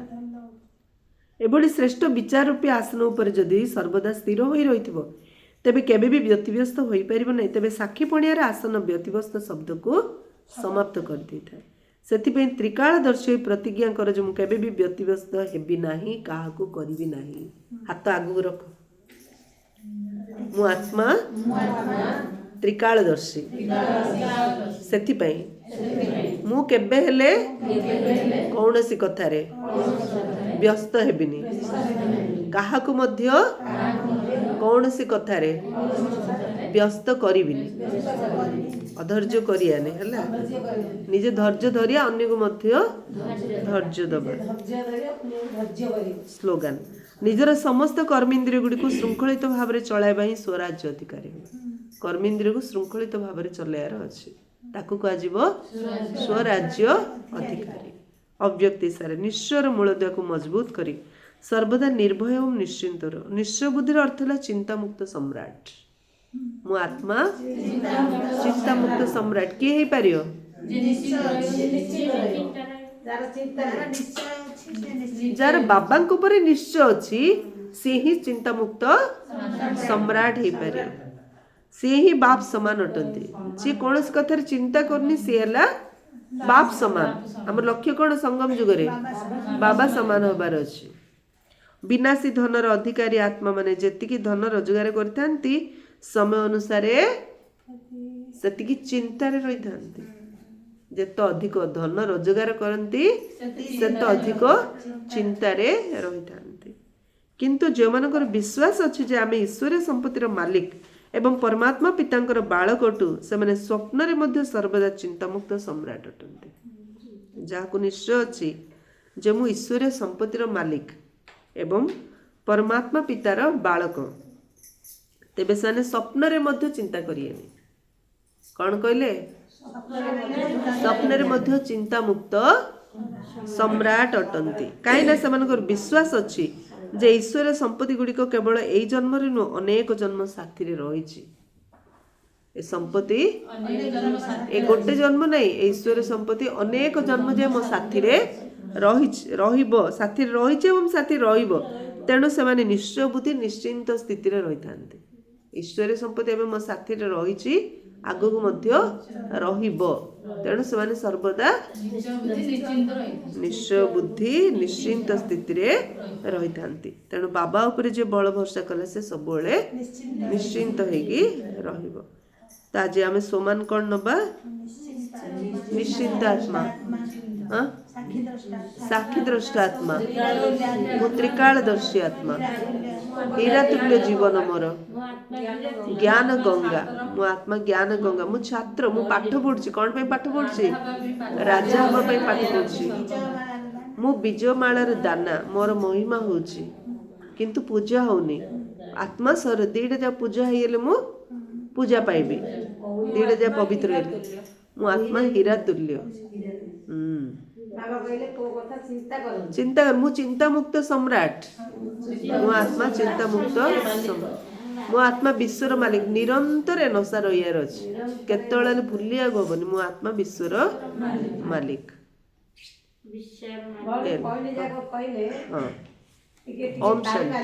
Speaker 1: ଏଭଳି ଶ୍ରେଷ୍ଠ ବିଚାର ରୂପୀ ଆସନ ଉପରେ ଯଦି ସର୍ବଦା ସ୍ଥିର ହୋଇ ରହିଥିବ ତେବେ କେବେ ବି ବ୍ୟତିବ୍ୟସ୍ତ ହୋଇପାରିବ ନାହିଁ। ତେବେ ସାକ୍ଷୀ ପଣିଆର ଆସନ ବ୍ୟତିବ୍ୟସ୍ତ ଶବ୍ଦକୁ ସମାପ୍ତ କରିଦେଇଥାଏ। ସେଥିପାଇଁ ତ୍ରିକାଳଦର୍ଶୀ ପ୍ରତିଜ୍ଞା କର ଯେ ମୁଁ କେବେ ବି ବ୍ୟତିବ୍ୟସ୍ତ ହେବି ନାହିଁ, କାହାକୁ କରିବି ନାହିଁ। ହାତ ଆଗକୁ ରଖ। ମୁଁ ଆତ୍ମା ତ୍ରିକାଳଦର୍ଶୀ, ସେଥିପାଇଁ ମୁଁ କେବେ ହେଲେ କୌଣସି କଥାରେ ବ୍ୟସ୍ତ ହେବିନି, କାହାକୁ ମଧ୍ୟ କୌଣସି କଥାରେ ବ୍ୟସ୍ତ କରିବିନି। ଅଧୈର୍ଯ୍ୟ କରିବାନି ହେଲା, ନିଜେ ଧୈର୍ଯ୍ୟ ଧରିବା, ଅନ୍ୟକୁ ମଧ୍ୟ ଧୈର୍ଯ୍ୟ ଦେବା। ସ୍ଲୋଗାନ ନିଜର ସମସ୍ତ କର୍ମେନ୍ଦ୍ରିୟ ଗୁଡ଼ିକୁ ଶୃଙ୍ଖଳିତ ଭାବରେ ଚଳାଇବା ହିଁ ସ୍ୱରାଜ୍ୟ ଅଧିକାରୀ। କର୍ମେନ୍ଦ୍ରିୟକୁ ଶୃଙ୍ଖଳିତ ଭାବରେ ଚଳାଇବାର ଅଛି, ତାକୁ କୁହାଯିବ ସ୍ୱରାଜ୍ୟ ଅଧିକାରୀ। ଅବ୍ୟକ୍ତି ସାରେ ନିଶ୍ଚୟର ମୂଳଦୁଆକୁ ମଜବୁତ କରି ସର୍ବଦା ନିର୍ଭୟ ଏବଂ ନିଶ୍ଚିନ୍ତ ରହ। ନିଶ୍ଚୟ ବୁଦ୍ଧିର ଅର୍ଥ ହେଲା ଚିନ୍ତାମୁକ୍ତ ସମ୍ରାଟ। ମୁଁ ଆତ୍ମା ଚିନ୍ତାମୁକ୍ତ ସମ୍ରାଟ କିଏ ହେଇପାରିବ? ଯାହାର ବାବାଙ୍କ ଉପରେ ନିଶ୍ଚୟ ଅଛି ସିଏ ହିଁ ଚିନ୍ତାମୁକ୍ତ ସମ୍ରାଟ ହେଇପାରିବ। ସିଏ ହିଁ ବାପ ସମାନ ଅଟନ୍ତି। ଯିଏ କୌଣସି କଥାରେ ଚିନ୍ତା କରୁନି ସିଏ ହେଲା ବାପ ସମାନ। ଆମର ଲକ୍ଷ୍ୟ କଣ? ସଙ୍ଗମ ଯୁଗରେ ବାବା ସମାନ ହବାର ଅଛି। ବିନାଶୀ ଧନର ଅଧିକାରୀ ଆତ୍ମା ମାନେ ଯେତିକି ଧନ ରୋଜଗାର କରିଥାନ୍ତି ସମୟ ଅନୁସାରେ ସେତିକି ଚିନ୍ତାରେ ରହିଥାନ୍ତି। ଯେତେ ଅଧିକ ଧନ ରୋଜଗାର କରନ୍ତି ସେତେ ଅଧିକ ଚିନ୍ତାରେ ରହିଥାନ୍ତି। କିନ୍ତୁ ଯେଉଁମାନଙ୍କର ବିଶ୍ୱାସ ଅଛି ଯେ ଆମେ ଈଶ୍ୱରୀୟ ସମ୍ପତ୍ତିର ମାଲିକ ଏବଂ ପରମାତ୍ମା ପିତାଙ୍କର ବାଳକଟୁ ସେମାନେ ସ୍ୱପ୍ନରେ ମଧ୍ୟ ସର୍ବଦା ଚିନ୍ତାମୁକ୍ତ ସମ୍ରାଟ ଅଟନ୍ତି। ଯାହାକୁ ନିଶ୍ଚୟ ଅଛି ଯେ ମୁଁ ଈଶ୍ୱରୀୟ ସମ୍ପତ୍ତିର ମାଲିକ ଏବଂ ପରମାତ୍ମା ପିତାର ବାଳକ, ତେବେ ସେମାନେ ସ୍ୱପ୍ନରେ ମଧ୍ୟ ଚିନ୍ତା କରିବେନି। କ'ଣ କହିଲେ? ସ୍ୱପ୍ନରେ ମଧ୍ୟ ଚିନ୍ତାମୁକ୍ତ ସମ୍ରାଟ ଅଟନ୍ତି। କାହିଁକିନା ସେମାନଙ୍କର ବିଶ୍ୱାସ ଅଛି ଯେ ଈଶ୍ୱରୀୟ ସମ୍ପତ୍ତି ଗୁଡ଼ିକ କେବଳ ଏଇ ଜନ୍ମରେ ନୁହଁ, ଅନେକ ଜନ୍ମ ସାଥିରେ ରହିଛି। ଏ ସମ୍ପତ୍ତି ଏ ଗୋଟେ ଜନ୍ମ ନାହିଁ, ଏ ଈଶ୍ୱରୀୟ ସମ୍ପତ୍ତି ଅନେକ ଜନ୍ମ ଯାଏ ମୋ ସାଥିରେ ରହିବ, ସାଥିରେ ରହିଛି ଏବଂ ସାଥିରେ ରହିବ। ତେଣୁ ସେମାନେ ନିଶ୍ଚୟ ବୁଦ୍ଧି ନିଶ୍ଚିନ୍ତ ସ୍ଥିତିରେ ରହିଥାନ୍ତି। ଈଶ୍ୱରୀୟ ସମ୍ପତ୍ତି ଏବେ ମୋ ସାଥିରେ ରହିଛି, ଆଗକୁ ମଧ୍ୟ ରହିବ। ତେଣୁ ସେମାନେ ସର୍ବଦା ନିଶ୍ଚୟ ବୁଦ୍ଧି ନିଶ୍ଚିନ୍ତ ସ୍ଥିତିରେ ରହିଥାନ୍ତି। ତେଣୁ ବାବା ଉପରେ ଯିଏ ବଳ ଭରସା କଲେ ସେ ସବୁବେଳେ ନିଶ୍ଚିନ୍ତ ହେଇକି ରହିବ। ତ ଆଜି ଆମେ ସୋମାନ କ'ଣ ନବା? ନିଶ୍ଚିନ୍ତ ଆତ୍ମା, ସାକ୍ଷୀ ଦ୍ରଷ୍ଟା ଆତ୍ମା, ମୁଁ ତ୍ରିକାଳଦର୍ଶୀ ଆତ୍ମା, ହୀରା ତୁଲ୍ୟ ଜୀବନ ମୋର, ଜ୍ଞାନ ଗଙ୍ଗା, ମୋ ଆତ୍ମା ଜ୍ଞାନ ଗଙ୍ଗା, ମୁଁ ଛାତ୍ର, ମୁଁ ପାଠ ପଢୁଛି। କ'ଣ ପାଇଁ ପାଠ ପଢୁଛି? ରାଜା ହେବା ପାଇଁ ପାଠ ପଢୁଛି। ମୁଁ ବିଜୟମାଳାର ଦାନା, ମୋର ମହିମା ହଉଛି କିନ୍ତୁ ପୂଜା ହଉନି। ଆତ୍ମା ସର ଦିଟା ଯାକ ପୂଜା ହେଇଗଲେ ମୁଁ ପୂଜା ପାଇବି, ଦିଟା ଯାକ ପବିତ୍ର ହେଲେ। ମୁଁ ଆତ୍ମା ହୀରା ତୁଲ୍ୟ। ଚିନ୍ତା, ମୁଁ ଚିନ୍ତାମୁକ୍ତ ସମ୍ରାଟ, ମୋ ଆତ୍ମା ଚିନ୍ତାମୁକ୍ତ ସମ୍ରାଟ। ମୋ ଆତ୍ମା ବିଶ୍ୱର ମାଲିକ, ନିରନ୍ତର ନଶା ରହିବାର ଅଛି, କେତେବେଳେ ଭୁଲିବାକୁ ହବନି। ମୋ ଆତ୍ମା ବିଶ୍ୱର ମାଲିକ। ଓମ୍ ଶାନ୍ତି।